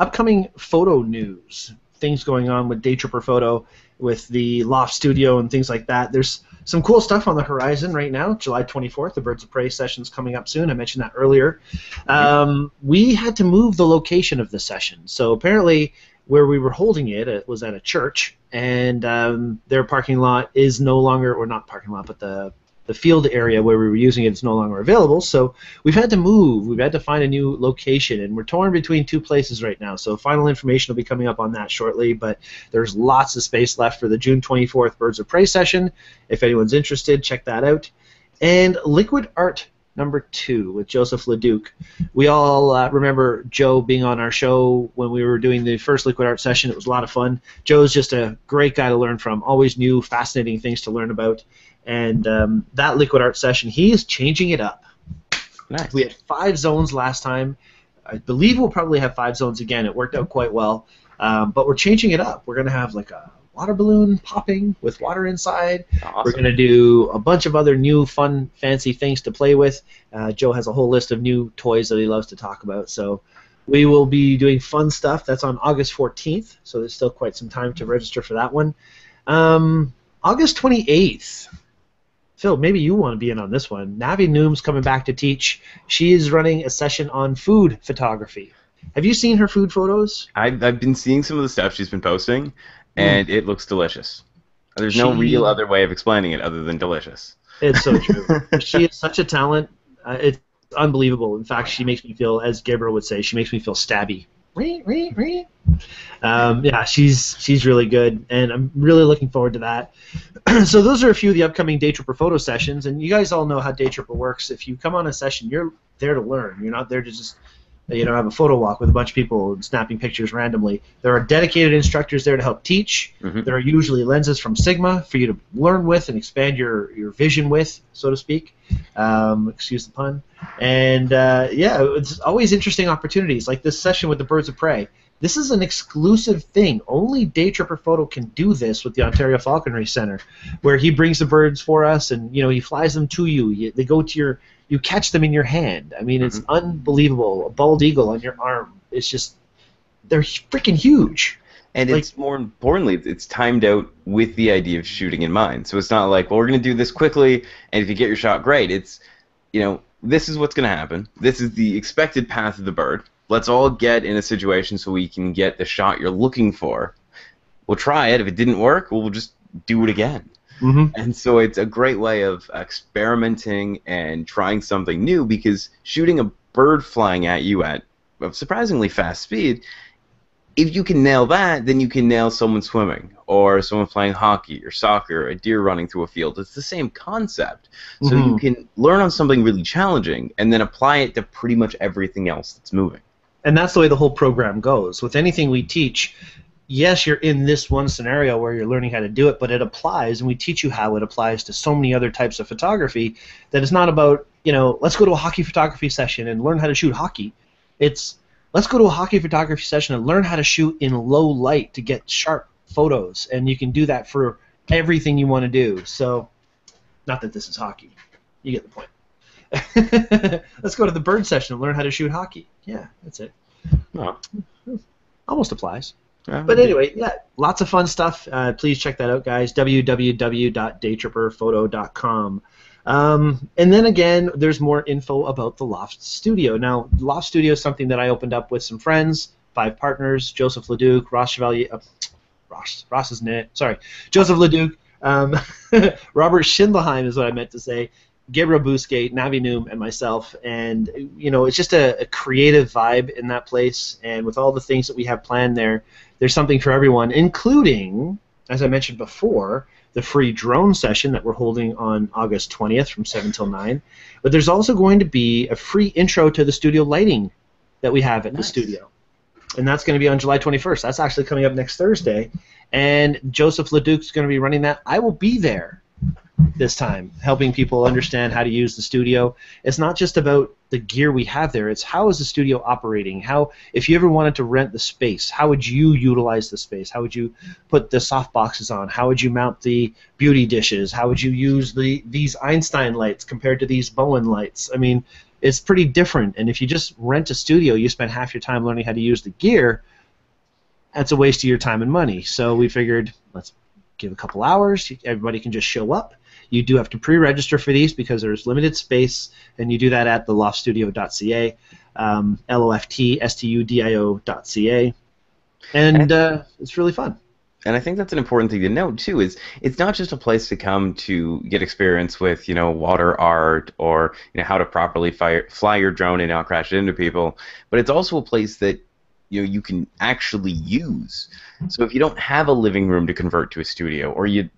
Upcoming photo news. Things going on with Daytripper Photo, with the Loft Studio and things like that. There's some cool stuff on the horizon right now. July 24th, the Birds of Prey session's coming up soon. I mentioned that earlier. We had to move the location of the session. So apparently where we were holding it, it was at a church, and their parking lot is no longer, or not parking lot, but the field area where we were using it is no longer available, so we've had to move. We've had to find a new location, and we're torn between 2 places right now, so final information will be coming up on that shortly, but there's lots of space left for the June 24th Birds of Prey session. If anyone's interested, check that out. And Liquid Art number 2 with Joseph Leduc. We all remember Joe being on our show when we were doing the first Liquid Art session. It was a lot of fun. Joe's just a great guy to learn from, always new, fascinating things to learn about. And that Liquid Art session, he is changing it up. Nice. We had 5 zones last time. I believe we'll probably have 5 zones again. It worked out quite well. But we're changing it up. We're going to have like a water balloon popping with water inside. Awesome. We're going to do a bunch of other new, fun, fancy things to play with. Joe has a whole list of new toys that he loves to talk about. So We will be doing fun stuff. That's on August 14th, so there's still quite some time to register for that one. August 28th. Phil, maybe you want to be in on this one. Navi Noom's coming back to teach. She is running a session on food photography. Have you seen her food photos? I've been seeing some of the stuff she's been posting, and it looks delicious. There's no real other way of explaining it other than delicious. It's so true. She is such a talent. It's unbelievable. In fact, she makes me feel, as Gabriel would say, she makes me feel stabby. Yeah, she's really good, and I'm really looking forward to that. So those are a few of the upcoming Daytripper photo sessions, and you guys all know how Daytripper works. If you come on a session, you're there to learn. You're not there to just have a photo walk with a bunch of people snapping pictures randomly. There are dedicated instructors there to help teach. There are usually lenses from Sigma for you to learn with and expand your vision with, so to speak. Excuse the pun. And yeah, it's always interesting opportunities, like this session with the Birds of Prey. This is an exclusive thing. Only Daytripper Photo can do this with the Ontario Falconry Centre, where he brings the birds for us, and he flies them to you. They go to you catch them in your hand. I mean, it's unbelievable. A bald eagle on your arm. It's just, they're freaking huge. And it's more importantly, it's timed out with the idea of shooting in mind. So it's not like, well, we're going to do this quickly, and if you get your shot, great. It's, this is what's going to happen. This is the expected path of the bird. Let's all get in a situation so we can get the shot you're looking for. We'll try it. If it didn't work, we'll just do it again. And so it's a great way of experimenting and trying something new, because shooting a bird flying at you at a surprisingly fast speed, if you can nail that, then you can nail someone swimming or someone playing hockey or soccer or a deer running through a field. It's the same concept. So you can learn on something really challenging and then apply it to pretty much everything else that's moving. And that's the way the whole program goes. With anything we teach, yes, you're in this one scenario where you're learning how to do it, but it applies, and we teach you how it applies to so many other types of photography that it's not about, let's go to a hockey photography session and learn how to shoot hockey. It's, let's go to a hockey photography session and learn how to shoot in low light to get sharp photos, and you can do that for everything you want to do. So, not that this is hockey. You get the point. Let's go to the bird session and learn how to shoot hockey. Yeah, that's it. Oh. Almost applies. But anyway, yeah, lots of fun stuff. Please check that out, guys. www.daytripperphoto.com. And then again, there's more info about the Loft Studio. Now, Loft Studio is something that I opened up with some friends, 5 partners: Joseph Leduc, Ross Chevalier, Ross is it? Sorry, Joseph Leduc, Robert Schindleheim is what I meant to say, Gabriel Bousquet, Navi Noom, and myself. And it's just a creative vibe in that place. And with all the things that we have planned there, there's something for everyone, including, as I mentioned before, the free drone session that we're holding on August 20th from 7 till 9. But there's also going to be a free intro to the studio lighting that we have at the studio. And that's going to be on July 21st. That's actually coming up next Thursday. And Joseph Leduc's going to be running that. I will be there this time, helping people understand how to use the studio. It's not just about the gear we have there. It's how is the studio operating? How, if you ever wanted to rent the space, how would you utilize the space? How would you put the soft boxes on? How would you mount the beauty dishes? How would you use these Einstein lights compared to these Bowen lights? I mean, it's pretty different. And if you just rent a studio, you spend half your time learning how to use the gear. That's a waste of your time and money. So we figured, let's give a couple hours. Everybody can just show up. You do have to pre-register for these because there's limited space, and you do that at theloftstudio.ca, loftstudio.ca, and it's really fun. And I think that's an important thing to note too. Is it's not just a place to come to get experience with water art or how to properly fly your drone and not crash it into people, but it's also a place that you can actually use. So if you don't have a living room to convert to a studio, or you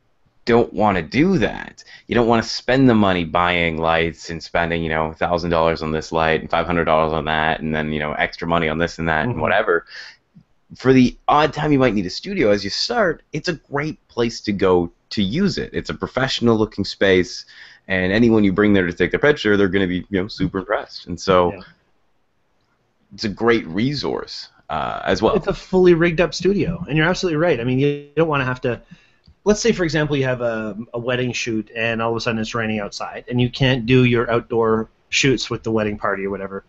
don't want to do that, you don't want to spend the money buying lights and spending $1,000 on this light and $500 on that, and then extra money on this and that and whatever. For the odd time you might need a studio as you start, it's a great place to go to use it. It's a professional looking space, and anyone you bring there to take their picture, they're going to be super impressed. And so it's a great resource as well. It's a fully rigged up studio, and you're absolutely right. I mean, you don't want to have to. Let's say, for example, you have a wedding shoot, and all of a sudden it's raining outside, and you can't do your outdoor shoots with the wedding party or whatever.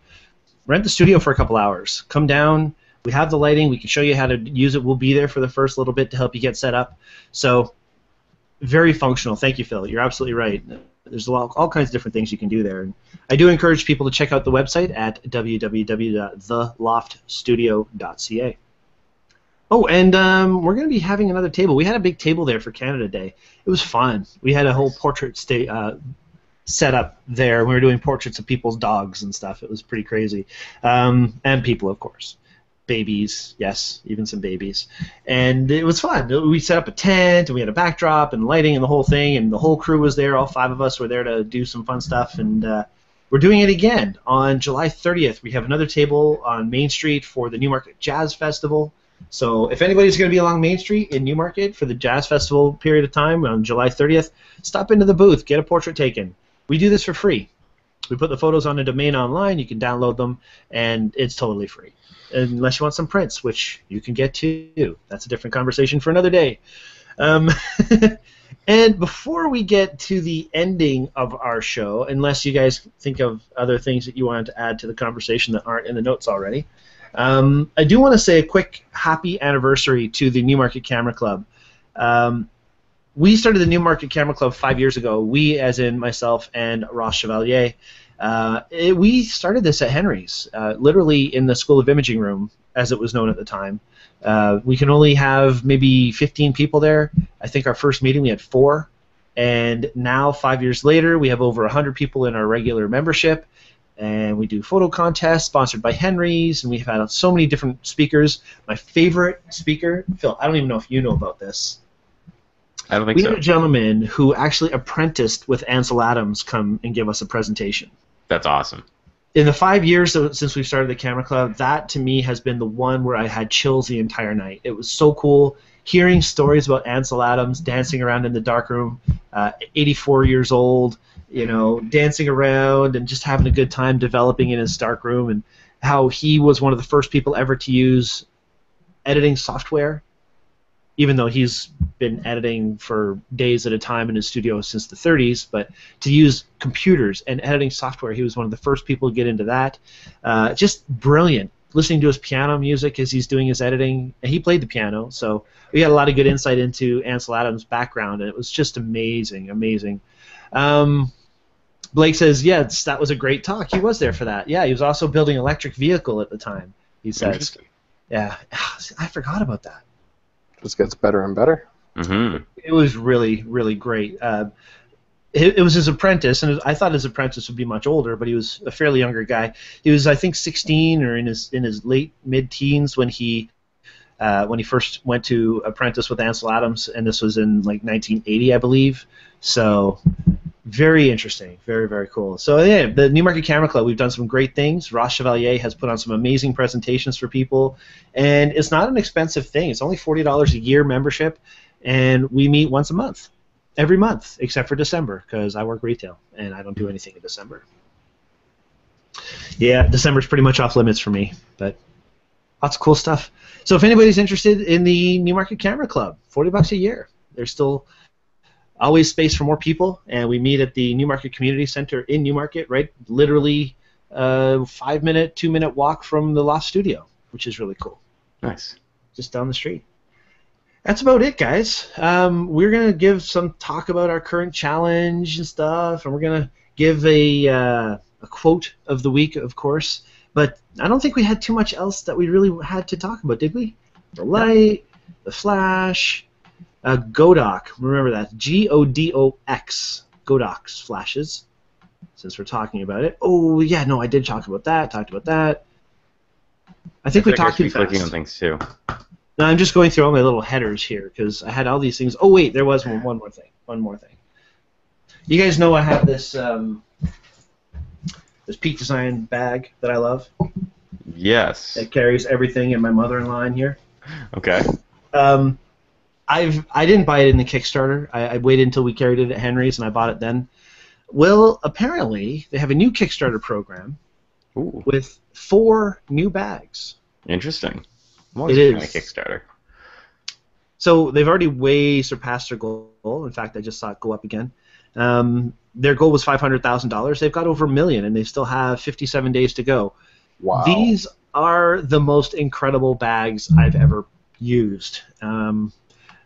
rent the studio for a couple hours. Come down. We have the lighting. We can show you how to use it. We'll be there for the first little bit to help you get set up. So very functional. Thank you, Phil. You're absolutely right. There's all kinds of different things you can do there. And I do encourage people to check out the website at www.theloftstudio.ca. Oh, and we're going to be having another table. We had a big table there for Canada Day. It was fun. We had a whole portrait set up there. We were doing portraits of people's dogs and stuff. It was pretty crazy. And people, of course. Babies, yes, even some babies. And it was fun. We set up a tent, and we had a backdrop and lighting and the whole thing, and the whole crew was there. All 5 of us were there to do some fun stuff, and we're doing it again on July 30th. We have another table on Main Street for the Newmarket Jazz Festival. So if anybody's going to be along Main Street in Newmarket for the Jazz Festival period of time on July 30th, stop into the booth, get a portrait taken. We do this for free. We put the photos on a domain online. You can download them, and it's totally free. Unless you want some prints, which you can get too. That's a different conversation for another day. And before we get to the ending of our show, unless you guys think of other things that you wanted to add to the conversation that aren't in the notes already, I do want to say a quick happy anniversary to the Newmarket Camera Club. We started the Newmarket Camera Club 5 years ago. We, as in myself and Ross Chevalier. We started this at Henry's, literally in the School of Imaging room, as it was known at the time. We can only have maybe 15 people there. I think our first meeting we had 4, and now 5 years later we have over 100 people in our regular membership, and we do photo contests sponsored by Henry's, and we've had so many different speakers. My favorite speaker, Phil, I don't even know if you know about this. I don't think so. We had a gentleman who actually apprenticed with Ansel Adams come and give us a presentation. That's awesome. In the 5 years since we've started the Camera Club, that to me has been the one where I had chills the entire night. It was so cool hearing stories about Ansel Adams dancing around in the darkroom, 84 years old, dancing around and just having a good time developing in his darkroom, and how he was one of the first people ever to use editing software, even though he's been editing for days at a time in his studio since the 30s, but to use computers and editing software, he was one of the first people to get into that. Just brilliant. Listening to his piano music as he's doing his editing, and he played the piano, so we had a lot of good insight into Ansel Adams' background, and it was just amazing, amazing. Blake says, yes, that was a great talk. He was there for that. Yeah, he was also building an electric vehicle at the time, he says. Yeah, I forgot about that. Just gets better and better. Mm-hmm. It was really, really great. It was his apprentice, and I thought his apprentice would be much older, but he was a fairly younger guy. He was, I think, 16 or in his late mid-teens when he first went to apprentice with Ansel Adams, and this was in like 1980, I believe. So very interesting, very, very cool. So yeah, the Newmarket Camera Club, we've done some great things. Ross Chevalier has put on some amazing presentations for people, and it's not an expensive thing. It's only $40 a year membership, and we meet once a month, every month, except for December, because I work retail, and I don't do anything in December. Yeah, December's pretty much off limits for me, but lots of cool stuff. So if anybody's interested in the Newmarket Camera Club, $40 a year. There's still always space for more people, and we meet at the Newmarket Community Center in Newmarket, right? Literally 5-minute, 2-minute walk from the Loft Studio, which is really cool. Nice. Just down the street. That's about it, guys. We're going to give some talk about our current challenge and stuff, and we're going to give a quote of the week, of course. But I don't think we had too much else that we really had to talk about, did we? The light, the flash, Godox. Remember that. Godox. Godox flashes, since we're talking about it. Oh, yeah, no, I did talk about that. Talked about that. I think we talked too fast. Clicking on things, too. No, I'm just going through all my little headers here because I had all these things. Oh, wait, there was one more thing. One more thing. You guys know I have this this Peak Design bag that I love. Yes. It carries everything in my mother-in-law in here. Okay. I didn't buy it in the Kickstarter. I waited until we carried it at Henry's and I bought it then. Well, apparently they have a new Kickstarter program with 4 new bags. Interesting. It is. Kind of Kickstarter. So they've already way surpassed their goal. In fact, I just saw it go up again. Their goal was $500,000. They've got over $1 million, and they still have 57 days to go. Wow. These are the most incredible bags I've ever used.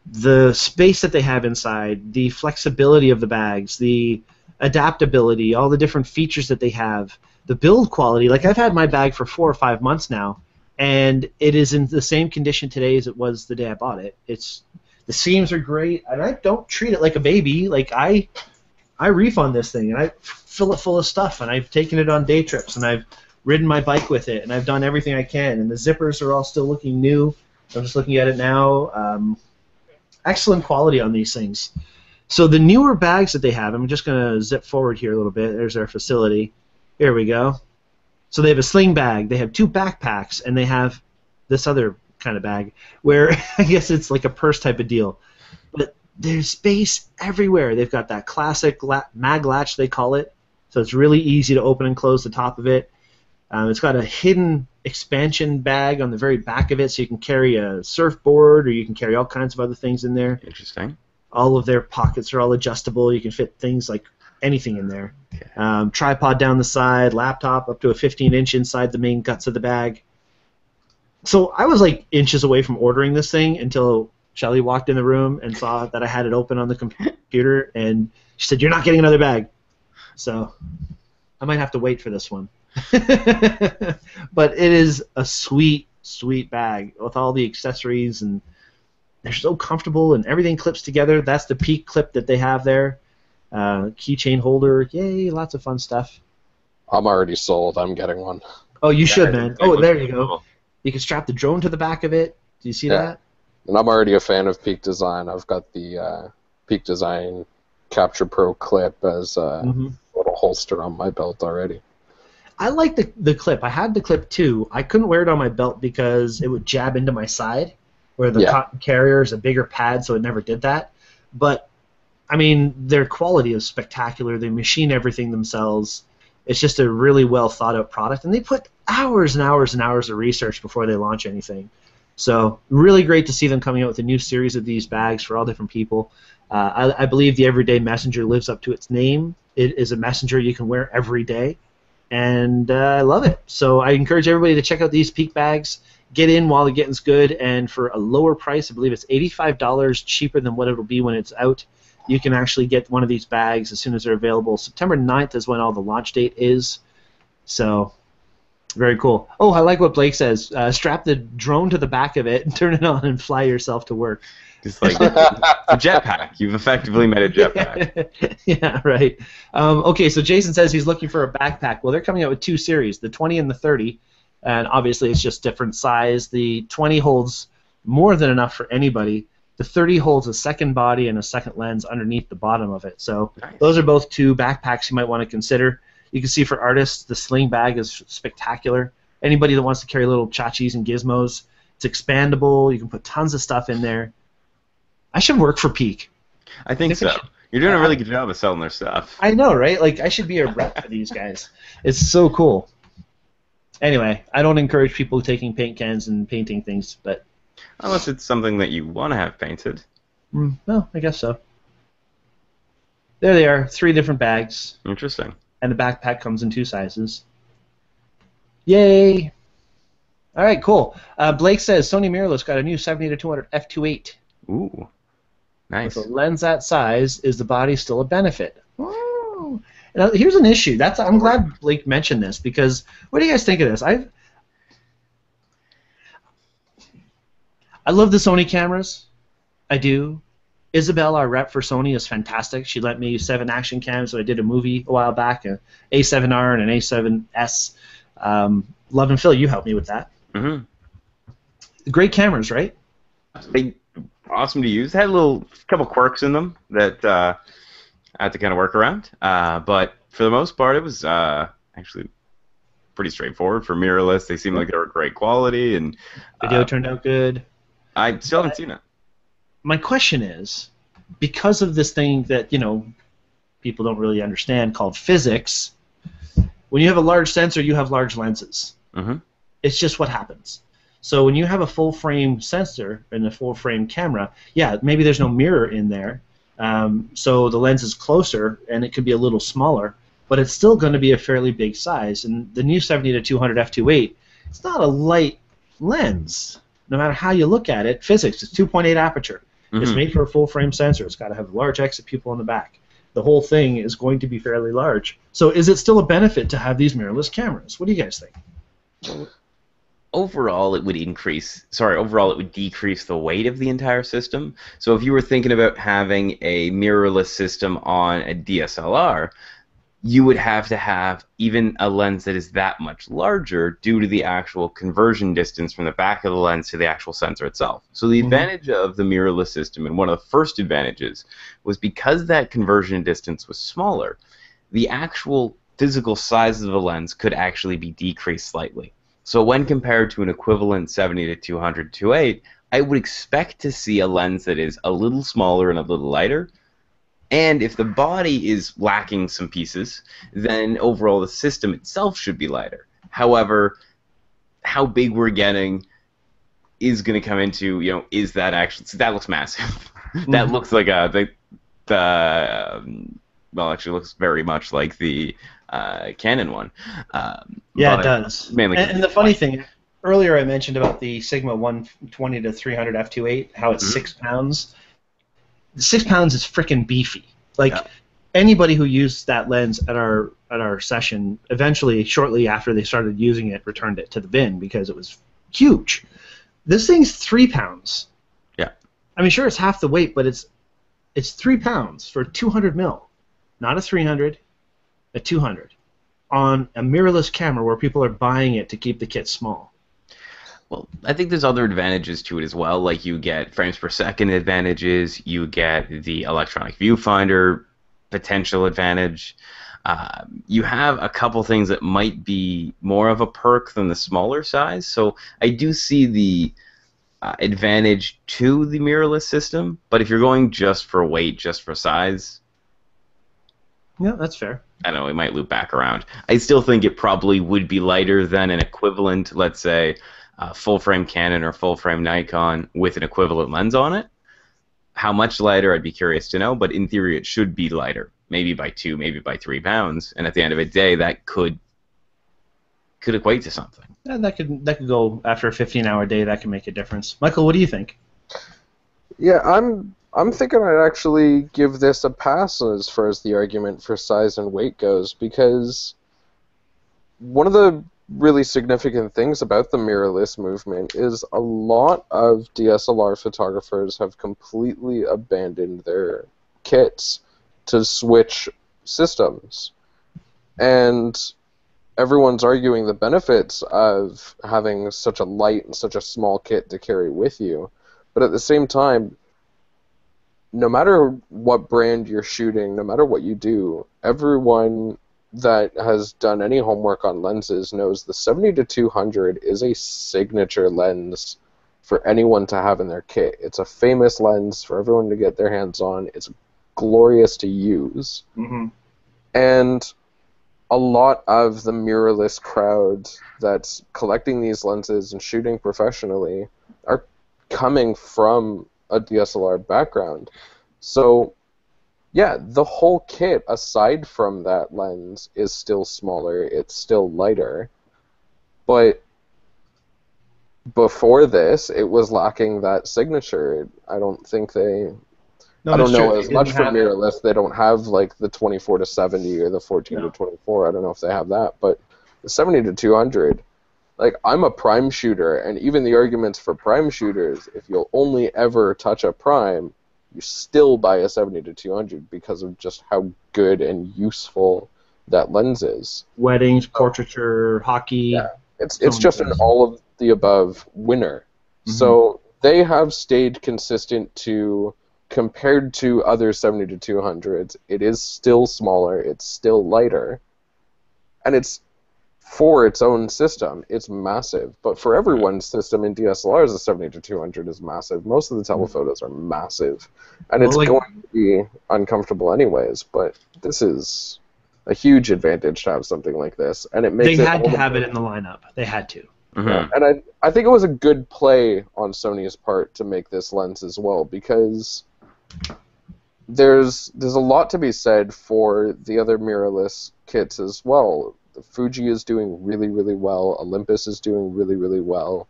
The space that they have inside, the flexibility of the bags, the adaptability, all the different features that they have, the build quality. Like, I've had my bag for 4 or 5 months now, and it is in the same condition today as it was the day I bought it. The seams are great, and I don't treat it like a baby. Like, I reef on this thing, and I fill it full of stuff, and I've taken it on day trips, and I've ridden my bike with it, and I've done everything I can, and the zippers are all still looking new. I'm just looking at it now. Excellent quality on these things. So the newer bags that they have, I'm just going to zip forward here a little bit. There's their facility. Here we go. So they have a sling bag, they have 2 backpacks, and they have this other kind of bag where I guess it's like a purse type of deal. But there's space everywhere. They've got that classic mag latch, they call it, so it's really easy to open and close the top of it. It's got a hidden expansion bag on the very back of it, so you can carry a surfboard or you can carry all kinds of other things in there. Interesting. All of their pockets are all adjustable. You can fit things like anything in there. Okay. Tripod down the side, laptop up to a 15-inch inside the main guts of the bag. So I was like inches away from ordering this thing until Shelly walked in the room and saw that I had it open on the computer, and she said, "You're not getting another bag." So I might have to wait for this one. But it is a sweet, sweet bag with all the accessories, and they're so comfortable, and everything clips together. That's the Peak clip that they have there. Keychain holder, yay, lots of fun stuff. I'm already sold. I'm getting one. Oh, you should, man. Oh, there you go. Cool. You can strap the drone to the back of it. Do you see that? And I'm already a fan of Peak Design. I've got the Peak Design Capture Pro clip as a little holster on my belt already. I like the clip. I had the clip too. I couldn't wear it on my belt because it would jab into my side, where the cotton carrier is a bigger pad, so it never did that. But, I mean, their quality is spectacular. They machine everything themselves. It's just a really well thought out product, and they put hours and hours and hours of research before they launch anything. So really great to see them coming out with a new series of these bags for all different people. I believe the Everyday Messenger lives up to its name. It is a messenger you can wear every day, and I love it. So I encourage everybody to check out these Peak bags. Get in while the getting's good, and for a lower price, I believe it's $85 cheaper than what it'll be when it's out. You can actually get one of these bags as soon as they're available. September 9th is when all the launch date is. So, very cool. Oh, I like what Blake says. Strap the drone to the back of it and turn it on and fly yourself to work. It's like a jetpack. You've effectively made a jetpack. Yeah, right. Okay, so Jason says he's looking for a backpack. Well, they're coming out with 2 series, the 20 and the 30. And obviously it's just different size. The 20 holds more than enough for anybody. The 30 holds a second body and a second lens underneath the bottom of it. So those are both 2 backpacks you might want to consider. You can see for artists, the sling bag is spectacular. Anybody that wants to carry little tchotchkes and gizmos, it's expandable. You can put tons of stuff in there. I should work for Peak. I think so. You're doing a really good job of selling their stuff. I know, right? Like, I should be a rep for these guys. It's so cool. Anyway, I don't encourage people taking paint cans and painting things, but... Unless it's something that you want to have painted. Well, I guess so. There they are, 3 different bags. Interesting. And the backpack comes in 2 sizes. Yay! All right, cool. Blake says Sony mirrorless got a new 70-200 f2.8. Ooh, nice. With a lens that size, is the body still a benefit? Oh. Now, here's an issue. I'm glad Blake mentioned this, because what do you guys think of this? I love the Sony cameras. I do. Isabel, our rep for Sony, is fantastic. She lent me 7 action cams, so I did a movie a while back, an A7R and an A7S. Love and Phil, you helped me with that. Great cameras, right? Awesome to use. They had a couple quirks in them that I had to kind of work around, but for the most part, it was actually pretty straightforward for mirrorless. They seemed like they were great quality, and video turned out good. I still haven't seen it. My question is, because of this thing that people don't really understand called physics, when you have a large sensor, you have large lenses. It's just what happens. So when you have a full-frame sensor and a full-frame camera, yeah, maybe there's no mirror in there, so the lens is closer and it could be a little smaller. but it's still going to be a fairly big size. And the new 70-200 f2.8, it's not a light lens. No matter how you look at it, physics, it's 2.8 aperture. It's made for a full-frame sensor. It's got to have a large exit pupil in the back. The whole thing is going to be fairly large. So is it still a benefit to have these mirrorless cameras? What do you guys think? Overall, it would decrease the weight of the entire system. So if you were thinking about having a mirrorless system on a DSLR, you would have to have even a lens that is that much larger due to the actual conversion distance from the back of the lens to the actual sensor itself. So the advantage of the mirrorless system, and one of the first advantages, was because that conversion distance was smaller, the actual physical size of the lens could actually be decreased slightly. So when compared to an equivalent 70-200 2.8, I would expect to see a lens that is a little smaller and a little lighter. And if the body is lacking some pieces, then overall the system itself should be lighter. However, how big we're getting is going to come into, is that actually, so that looks massive. That looks like well, actually looks very much like the Canon one. Yeah, it does. Mainly and the funny thing, earlier I mentioned about the Sigma 120-300 f2.8, how it's 6 pounds. 6 pounds is freaking beefy. Like anybody who used that lens at our session, eventually, shortly after they started using it, returned it to the bin because it was huge. This thing's 3 pounds. Yeah. I mean, sure, it's half the weight, but it's 3 pounds for 200 mil, not a 300, a 200, on a mirrorless camera where people are buying it to keep the kit small. Well, I think there's other advantages to it as well. Like you get frames per second advantages, you get the electronic viewfinder potential advantage. You have a couple things that might be more of a perk than the smaller size. So I do see the advantage to the mirrorless system, but if you're going just for weight, just for size, yeah, that's fair. I don't know, we might loop back around. I still think it probably would be lighter than an equivalent, let's say, full-frame Canon or full-frame Nikon with an equivalent lens on it. How much lighter, I'd be curious to know, but in theory it should be lighter, maybe by 2, maybe by 3 pounds, and at the end of the day, that could equate to something. Yeah, that could go after a 15-hour day. That can make a difference. Michael, what do you think? Yeah, I'm thinking I'd actually give this a pass as far as the argument for size and weight goes, because one of the really significant things about the mirrorless movement is a lot of DSLR photographers have completely abandoned their kits to switch systems. And everyone's arguing the benefits of having such a light and such a small kit to carry with you. But at the same time, no matter what brand you're shooting, no matter what you do, everyone that has done any homework on lenses knows the 70-200 is a signature lens for anyone to have in their kit. It's a famous lens for everyone to get their hands on. It's glorious to use. And a lot of the mirrorless crowd that's collecting these lenses and shooting professionally are coming from a DSLR background. So yeah, the whole kit, aside from that lens, is still smaller. It's still lighter. But before this, it was lacking that signature. I don't think they... I don't know as much for mirrorless. They don't have like the 24-70 or the 14-24. I don't know if they have that. But the 70-200, like, I'm a prime shooter, and even the arguments for prime shooters, if you'll only ever touch a prime, you still buy a 70-200 because of just how good and useful that lens is. Weddings, portraiture, hockey. Yeah, it's just an all of the above winner. So they have stayed consistent to, compared to other 70-200s, it is still smaller, it's still lighter, and it's for its own system, it's massive. But for everyone's system in DSLRs, the 70-200 is massive. Most of the telephotos are massive. And it's going to be uncomfortable anyways, but this is a huge advantage to have something like this. And it makes they had to have it in the lineup. They had to. Yeah. And I think it was a good play on Sony's part to make this lens as well, because there's a lot to be said for the other mirrorless kits as well. The Fuji is doing really, really well. Olympus is doing really, really well.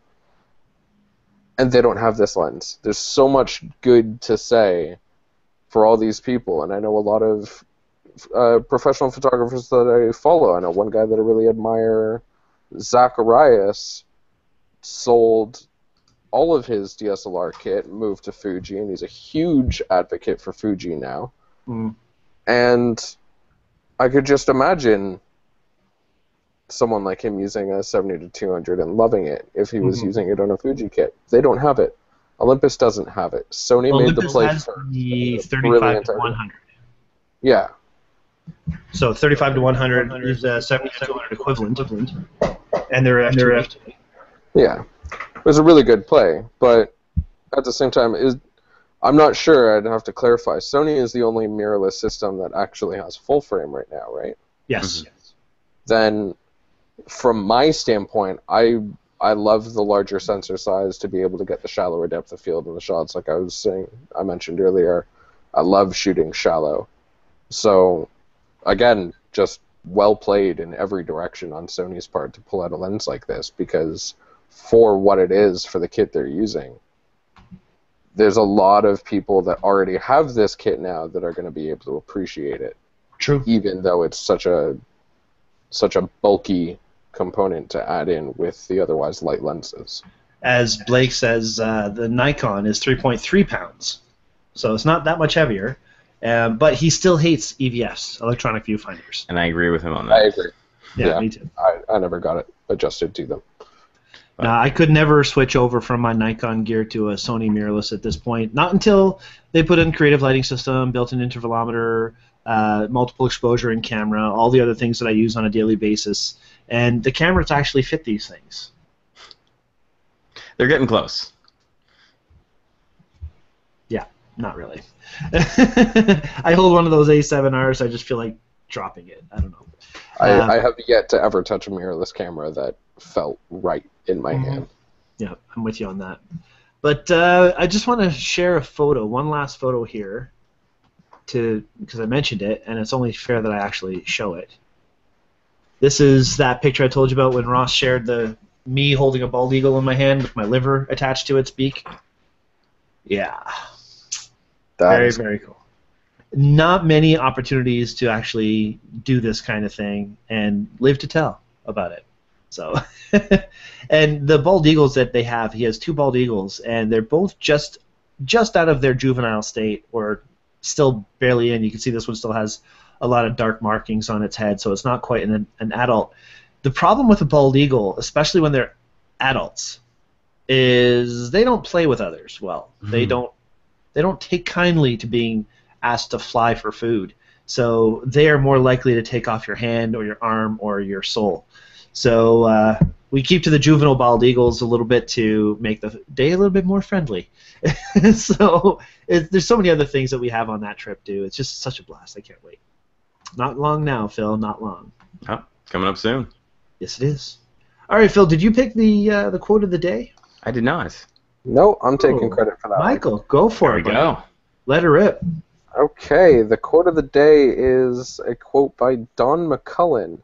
And they don't have this lens. There's so much good to say for all these people, and I know a lot of professional photographers that I follow. I know one guy that I really admire, Zacharias, sold all of his DSLR kit, moved to Fuji, and he's a huge advocate for Fuji now. Mm. And I could just imagine someone like him using a 70-200 and loving it if he was using it on a Fuji kit. They don't have it. Olympus doesn't have it. Sony made the play has first. the 35-100. Yeah. So 35-100 is a 70-200 equivalent, and they're F2. Yeah. It was a really good play, but at the same time, I'm not sure. I'd have to clarify. Sony is the only mirrorless system that actually has full frame right now, right? Yes. Then, from my standpoint, I love the larger sensor size to be able to get the shallower depth of field in the shots. Like I mentioned earlier, I love shooting shallow. So, again, just well played in every direction on Sony's part to pull out a lens like this, because for what it is, for the kit they're using, there's a lot of people that already have this kit now that are going to be able to appreciate it. True. Even though it's such a bulky component to add in with the otherwise light lenses. As Blake says, the Nikon is 3.3 pounds, so it's not that much heavier. But he still hates EVFs, electronic viewfinders. And I agree with him on that. I agree. Yeah, me too. I never got it adjusted to them. No, I could never switch over from my Nikon gear to a Sony mirrorless at this point. Not until they put in creative lighting system, built-in intervalometer, multiple exposure in camera, all the other things that I use on a daily basis. And the cameras actually fit these things. They're getting close. Yeah, not really. I hold one of those A7Rs, I just feel like dropping it. I don't know. I have yet to ever touch a mirrorless camera that felt right in my hand. Yeah, I'm with you on that. But I just want to share a photo, one last photo here, because I mentioned it, and it's only fair that I actually show it. This is that picture I told you about when Ross shared me holding a bald eagle in my hand with my liver attached to its beak. Yeah. Very, very cool. Not many opportunities to actually do this kind of thing and live to tell about it. So, and the bald eagles that they have, he has two bald eagles, and they're both just out of their juvenile state, or still barely in. You can see this one still has a lot of dark markings on its head, so it's not quite an adult. The problem with a bald eagle, especially when they're adults, is they don't play with others well. They don't take kindly to being asked to fly for food. So they are more likely to take off your hand or your arm or your soul. So we keep to the juvenile bald eagles a little bit to make the day a little bit more friendly. So there's so many other things that we have on that trip, too. It's just such a blast. I can't wait. Not long now, Phil. Not long. Oh, coming up soon. Yes, it is. All right, Phil, did you pick the quote of the day? I did not. No, I'm taking credit for that. Michael, go for it. There we go. Let her rip. Okay, the quote of the day is a quote by Don McCullen,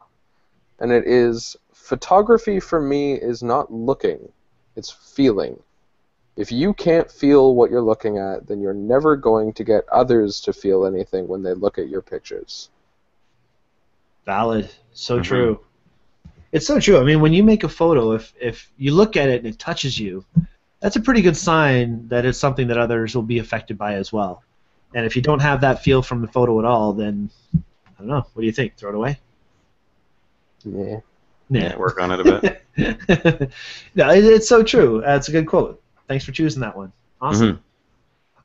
and it is, "Photography for me is not looking, it's feeling. If you can't feel what you're looking at, then you're never going to get others to feel anything when they look at your pictures." Valid. So true. It's so true. I mean, when you make a photo, if you look at it and it touches you, that's a pretty good sign that it's something that others will be affected by as well. And if you don't have that feel from the photo at all, then, I don't know. What do you think? Throw it away? Yeah. Work on it a bit. No, it's so true. That's a good quote. Thanks for choosing that one. Awesome.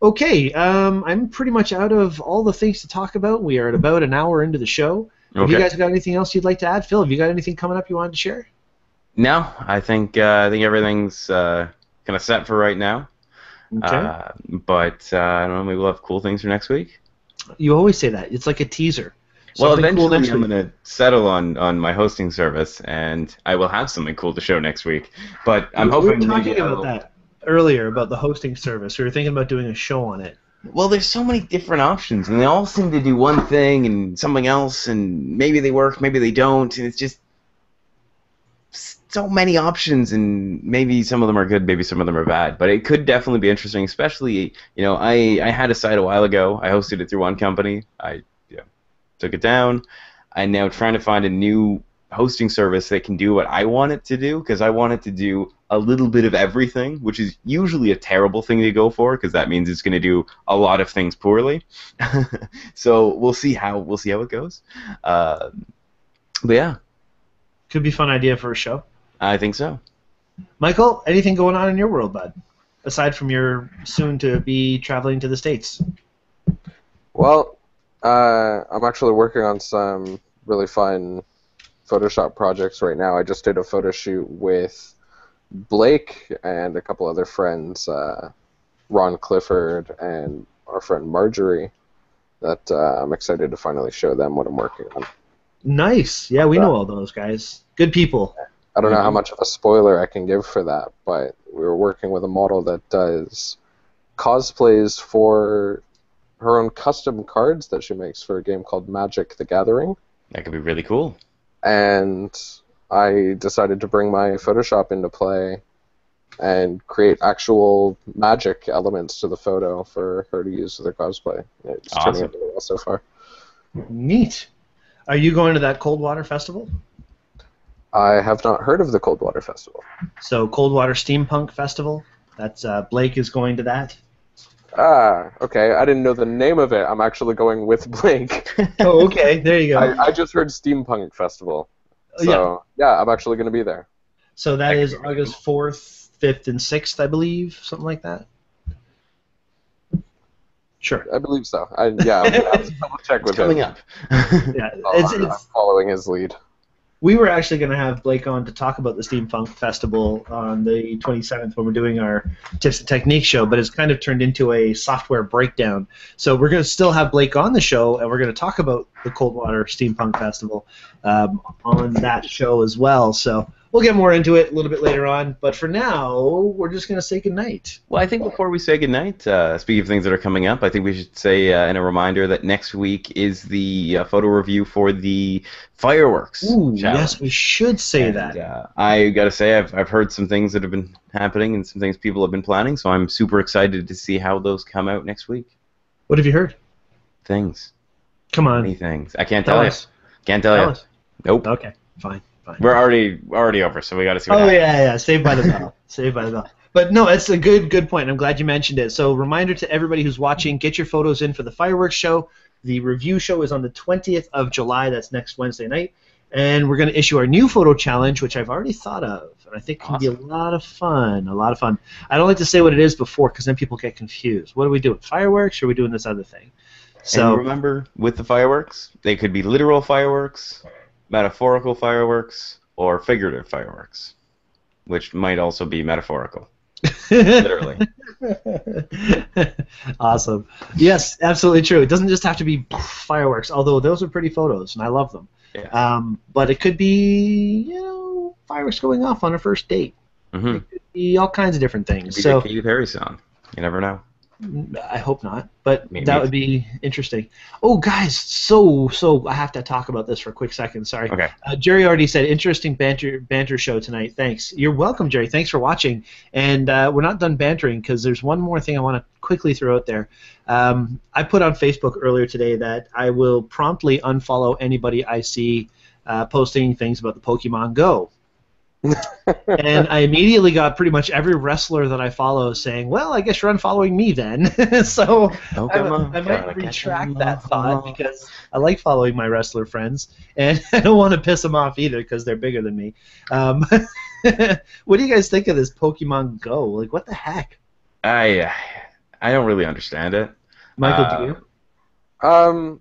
Okay, I'm pretty much out of all the things to talk about. We are at about an hour into the show. Have you guys got anything else you'd like to add? Phil, have you got anything coming up you wanted to share? No, I think everything's kind of set for right now. Okay. But I don't know, maybe we'll have cool things for next week. You always say that. It's like a teaser. Well, Something eventually cool next I'm week. going to settle on my hosting service, and I will have something cool to show next week. But I'm hoping we were talking maybe about that earlier, about the hosting service. We were thinking about doing a show on it. Well, there's so many different options, and they all seem to do one thing and something else, and maybe they work, maybe they don't, and it's just so many options, and maybe some of them are good, maybe some of them are bad. But it could definitely be interesting, especially, I had a site a while ago. I hosted it through one company. I took it down. I'm now trying to find a new hosting service that can do what I want it to do, because I want it to do a little bit of everything, which is usually a terrible thing to go for, because that means it's going to do a lot of things poorly. So we'll see how it goes. But yeah, Could be a fun idea for a show. I think so. Michael, anything going on in your world, bud? Aside from your soon-to-be traveling to the States. Well, I'm actually working on some really fun Photoshop projects right now. I just did a photo shoot with Blake and a couple other friends, Ron Clifford and our friend Marjorie, that I'm excited to finally show them what I'm working on. Nice. Yeah, we know all those guys. Good people. I don't know how much of a spoiler I can give for that, but we were working with a model that does cosplays for her own custom cards that she makes for a game called Magic: The Gathering. That could be really cool. And I decided to bring my Photoshop into play and create actual magic elements to the photo for her to use with her cosplay. It's turning out really well so far. Neat. Are you going to that Coldwater Festival? I have not heard of the Coldwater Festival. So Coldwater Steampunk Festival. That's Blake is going to that. Ah, okay. I didn't know the name of it. I'm actually going with Blake. Oh, okay. There you go. I just heard Steampunk Festival. So, yeah, I'm actually going to be there. So that is August 4th, 5th, and 6th, I believe, something like that. Sure. I believe so. I'm going to have to double check with Coming him. up. Yeah, I'm following his lead. we were actually going to have Blake on to talk about the Steampunk Festival on the 27th when we're doing our Tips and Techniques show, but it's kind of turned into a software breakdown. So we're going to still have Blake on the show, and we're going to talk about the Coldwater Steampunk Festival on that show as well. So we'll get more into it a little bit later on, but for now, we're just going to say goodnight. Well, I think before we say goodnight, speaking of things that are coming up, I think we should say in a reminder that next week is the photo review for the fireworks challenge. Yes, we should say that. I got to say, I've heard some things that have been happening and some things people have been planning, so I'm super excited to see how those come out next week. What have you heard? Things. Come on. Many things. I can't tell you. us. Can't tell you. Us. Nope. Okay, fine. We're already over, so we got to see what happens. Yeah. Saved by the bell. Saved by the bell. But no, it's a good point. I'm glad you mentioned it. So reminder to everybody who's watching, get your photos in for the fireworks show. The review show is on the 20th of July. That's next Wednesday night. And we're going to issue our new photo challenge, which I've already thought of. And I think can be a lot of fun. I don't like to say what it is before because then people get confused. What are we doing? Fireworks or are we doing this other thing? So and remember, with the fireworks, they could be literal fireworks, metaphorical fireworks, or figurative fireworks, which might also be metaphorical. Literally. Awesome. Yes, absolutely true. It doesn't just have to be fireworks, although those are pretty photos, and I love them. Yeah. But it could be, fireworks going off on a first date. Mm-hmm. It could be all kinds of different things. It could be So a Katy Perry song. You never know. I hope not, but Maybe. that would be interesting. Oh, guys, so I have to talk about this for a quick second. Sorry. Okay. Jerry already said interesting banter show tonight. Thanks. You're welcome, Jerry. Thanks for watching. And we're not done bantering because there's one more thing I want to quickly throw out there. I put on Facebook earlier today that I will promptly unfollow anybody I see posting things about the Pokemon Go. And I immediately got pretty much every wrestler that I follow saying, well, I guess you're unfollowing me then. So I might retract that thought because I like following my wrestler friends, and I don't want to piss them off either because they're bigger than me. What do you guys think of this Pokemon Go? Like, what the heck? I don't really understand it. Michael, do you?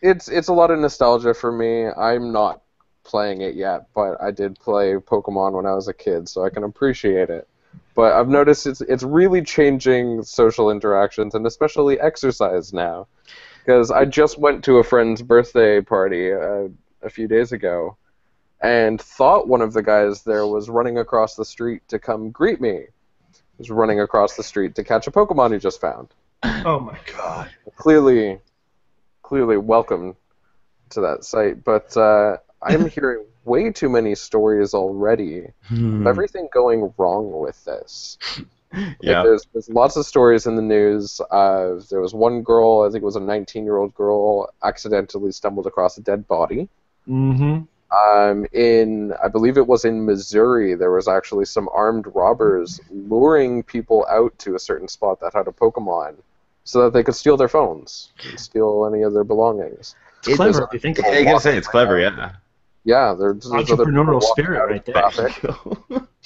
It's a lot of nostalgia for me. I'm not playing it yet, but I did play Pokemon when I was a kid, so I can appreciate it. But I've noticed it's really changing social interactions, and especially exercise now. Because I just went to a friend's birthday party a few days ago, and thought one of the guys there was running across the street to come greet me. He was running across the street to catch a Pokemon he just found. Oh my god. Clearly welcome to that site, but I'm hearing way too many stories already of everything going wrong with this. Like, Yeah. there's lots of stories in the news. There was one girl, I think it was a 19-year-old girl, accidentally stumbled across a dead body. Mm-hmm. I believe it was in Missouri, there was actually some armed robbers luring people out to a certain spot that had a Pokemon so that they could steal their phones and steal any of their belongings. It's clever if you think about I it. gotta say, it's clever, yeah. Yeah, there's other people Entrepreneurial walking spirit out right in there. traffic.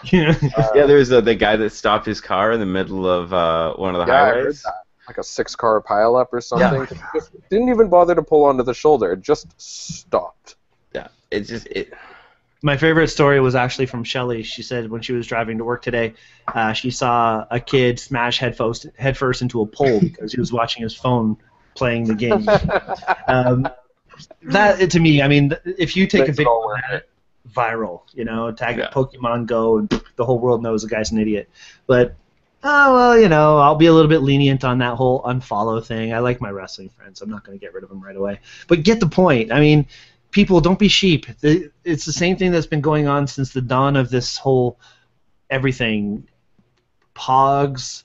Yeah. Yeah, there's the guy that stopped his car in the middle of one of the Yeah, I heard highways. that. Like a 6-car pileup or something. Just didn't even bother to pull onto the shoulder. It just stopped. Yeah, it's just it. My favorite story was actually from Shelley. She said when she was driving to work today, she saw a kid smash headfirst into a pole because he was watching his phone playing the game. That, to me, I mean, if you take Makes a it video all of worth that, viral, tag it Yeah. Pokemon Go, and the whole world knows the guy's an idiot. But, oh, well, I'll be a little bit lenient on that whole unfollow thing. I like my wrestling friends. I'm not going to get rid of them right away. But get the point. I mean, people, don't be sheep. It's the same thing that's been going on since the dawn of this whole everything. Pogs,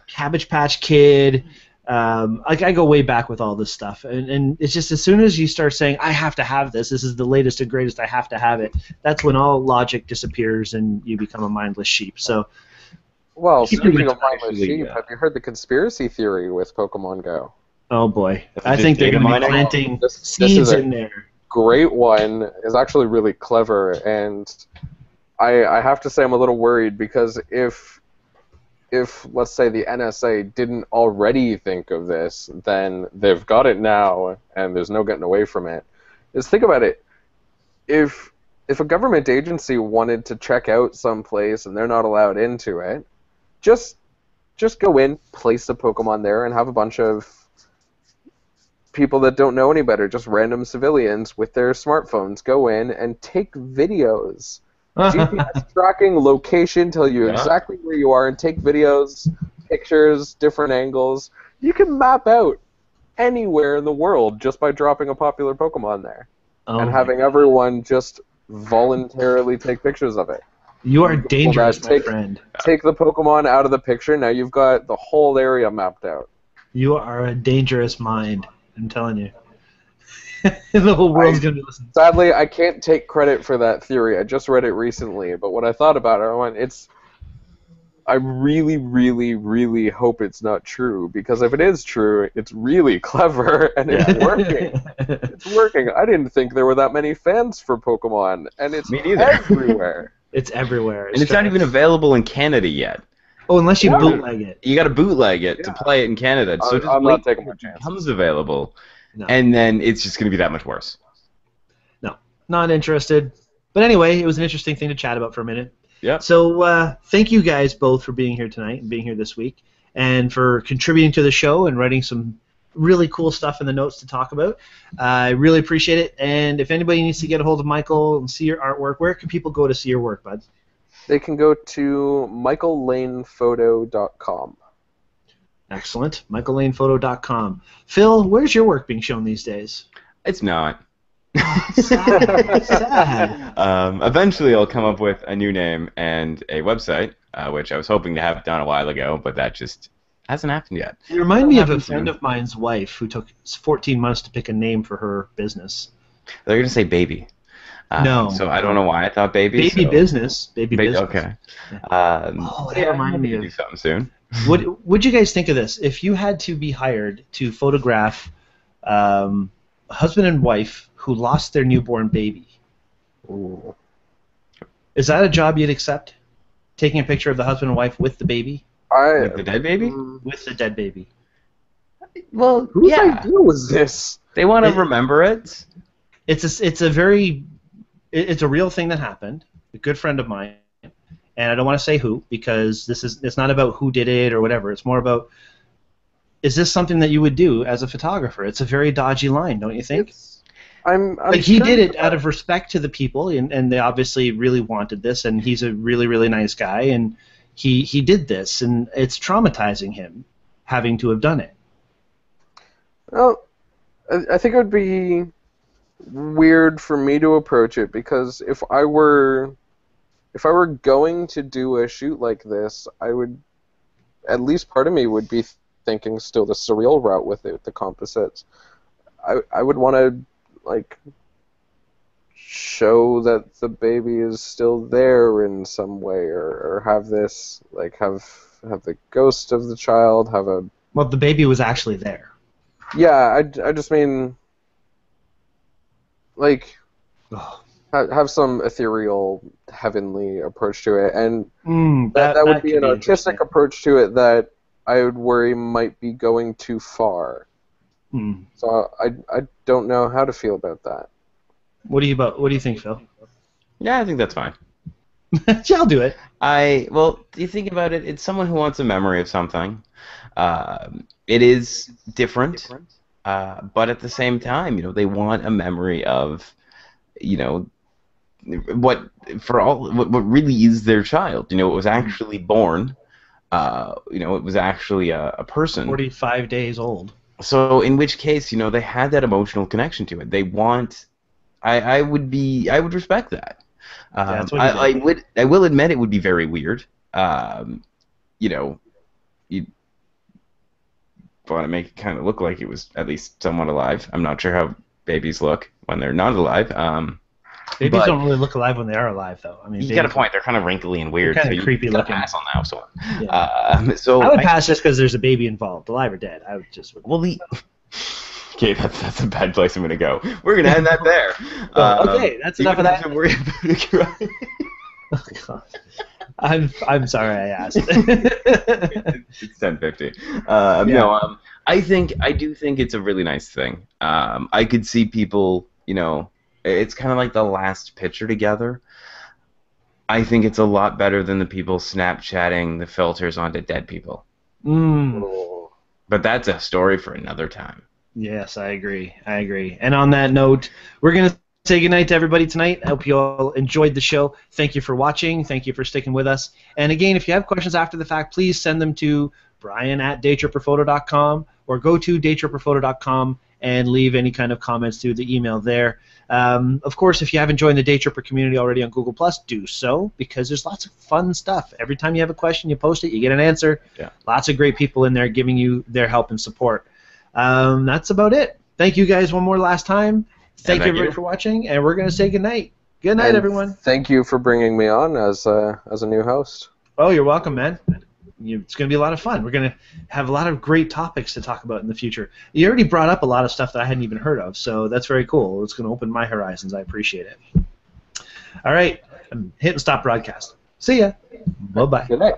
Cabbage Patch Kid. I go way back with all this stuff, and it's just as soon as you start saying I have to have this is the latest and greatest, I have to have it, that's when all logic disappears and you become a mindless sheep. So, Well, Keep speaking your of mindless actually, sheep, have you heard the conspiracy theory with Pokemon Go? oh boy, Is it I just think they're data going to be mining? planting This seeds is a in there. great one. Is actually really clever, and I have to say I'm a little worried because if let's say the NSA didn't already think of this, then they've got it now, and there's no getting away from it. Is think about it. If a government agency wanted to check out some place and they're not allowed into it, just go in, place a Pokemon there, and have a bunch of people that don't know any better, just random civilians with their smartphones, go in and take videos. GPS tracking location, tell you exactly where you are, and take videos, pictures, different angles. You can map out anywhere in the world just by dropping a popular Pokemon there and having everyone just voluntarily take pictures of it. You are dangerous, my take- friend. Take the Pokemon out of the picture, now you've got the whole area mapped out. You are a dangerous mind, I'm telling you. The whole world's going to be listening. Sadly, I can't take credit for that theory. I just read it recently, but when I thought about it, I went, I really, really, really hope it's not true, because if it is true, it's really clever, and it's working. It's working. I didn't think there were that many fans for Pokemon, and it's Me neither. everywhere. It's everywhere. And it's not even available in Canada yet. Oh, unless you Yeah. bootleg it. You got to bootleg it to play it in Canada. So just I'm wait not taking till my it chances. becomes available, No. and then it's just going to be that much worse. Not interested. But anyway, it was an interesting thing to chat about for a minute. Yep. So thank you guys both for being here tonight and being here this week, and for contributing to the show and writing some really cool stuff in the notes to talk about. I really appreciate it. And if anybody needs to get a hold of Michael and see your artwork, where can people go to see your work, bud? They can go to michaellanephoto.com. Excellent. MichaelLanePhoto.com. Phil, where's your work being shown these days? It's not. Sad. Sad. Eventually, I'll come up with a new name and a website, which I was hoping to have done a while ago, but that just hasn't happened yet. You remind me of a Happens friend soon. of mine's wife who took 14 months to pick a name for her business. They're going to say baby. No. So I don't know why I thought baby. Baby so. business. Baby business. Okay. Oh, that reminded me Do of. something soon. What'd you guys think of this? If you had to be hired to photograph a husband and wife who lost their newborn baby, Ooh. is that a job you'd accept? Taking a picture of the husband and wife with the baby? Like the dead baby? With the dead baby. Well, Whose yeah. idea was this? They want to It- remember it. It's a real thing that happened. A good friend of mine, and I don't want to say who because it's not about who did it or whatever. It's more about, is this something that you would do as a photographer? It's a very dodgy line, don't you think? I'm Like, he sure did it out of respect to the people, and they obviously really wanted this, and he's a really, really nice guy, and he did this, and it's traumatizing him. having to have done it. Well, I think it would be weird for me to approach it, because if I were going to do a shoot like this, I would, at least part of me would be thinking still the surreal route with it, with the composites. I would want to, like, show that the baby is still there in some way, or have this, like, have the ghost of the child, have a... Well, the baby was actually there. Yeah, I just mean, like, have some ethereal, heavenly approach to it, and that would be an artistic approach to it that I would worry might be going too far. So I don't know how to feel about that. What do you think, Phil? Yeah, I think that's fine. Yeah, I'll do it. Well, you think about it, it's someone who wants a memory of something. It is different, but at the same time, they want a memory of, what really is their child. It was actually born. It was actually a person. 45 days old. So in which case, they had that emotional connection to it. They want. I would respect that. I will admit it would be very weird. You want to make it kind of look like it was at least somewhat alive. I'm not sure how babies look when they're not alive. Babies don't really look alive when they are alive, though. I mean, you got a point. They're kind of wrinkly and weird. Kind of creepy looking. Pass on that one. Yeah. So I would pass just because there's a baby involved, alive or dead. I would just. Okay, that's a bad place I'm gonna go. We're gonna end that there. Okay, that's enough of that. Don't worry about it. Oh, God. I'm sorry I asked. It's 10:50. Yeah. No, I do think it's a really nice thing. I could see people, it's kind of like the last picture together. I think it's a lot better than the people Snapchatting the filters onto dead people. But that's a story for another time. Yes, I agree. And on that note, we're going to say goodnight to everybody tonight. I hope you all enjoyed the show. Thank you for watching. Thank you for sticking with us. And again, if you have questions after the fact, please send them to Bryan@daytripperphoto.com or go to daytripperphoto.com and leave any kind of comments through the email there. Of course, if you haven't joined the Daytripper community already on Google+, do so, because there's lots of fun stuff. Every time you have a question, you post it, you get an answer. Yeah. Lots of great people in there giving you their help and support. That's about it. Thank you guys one more last time. Thank you everybody for watching, and we're going to say goodnight. Good night, everyone. Thank you for bringing me on as a new host. Oh, you're welcome, man. It's going to be a lot of fun. We're going to have a lot of great topics to talk about in the future. You already brought up a lot of stuff that I hadn't even heard of, so that's very cool. It's going to open my horizons. I appreciate it. All right. I'm hitting stop broadcast. See ya. Bye-bye. Good night.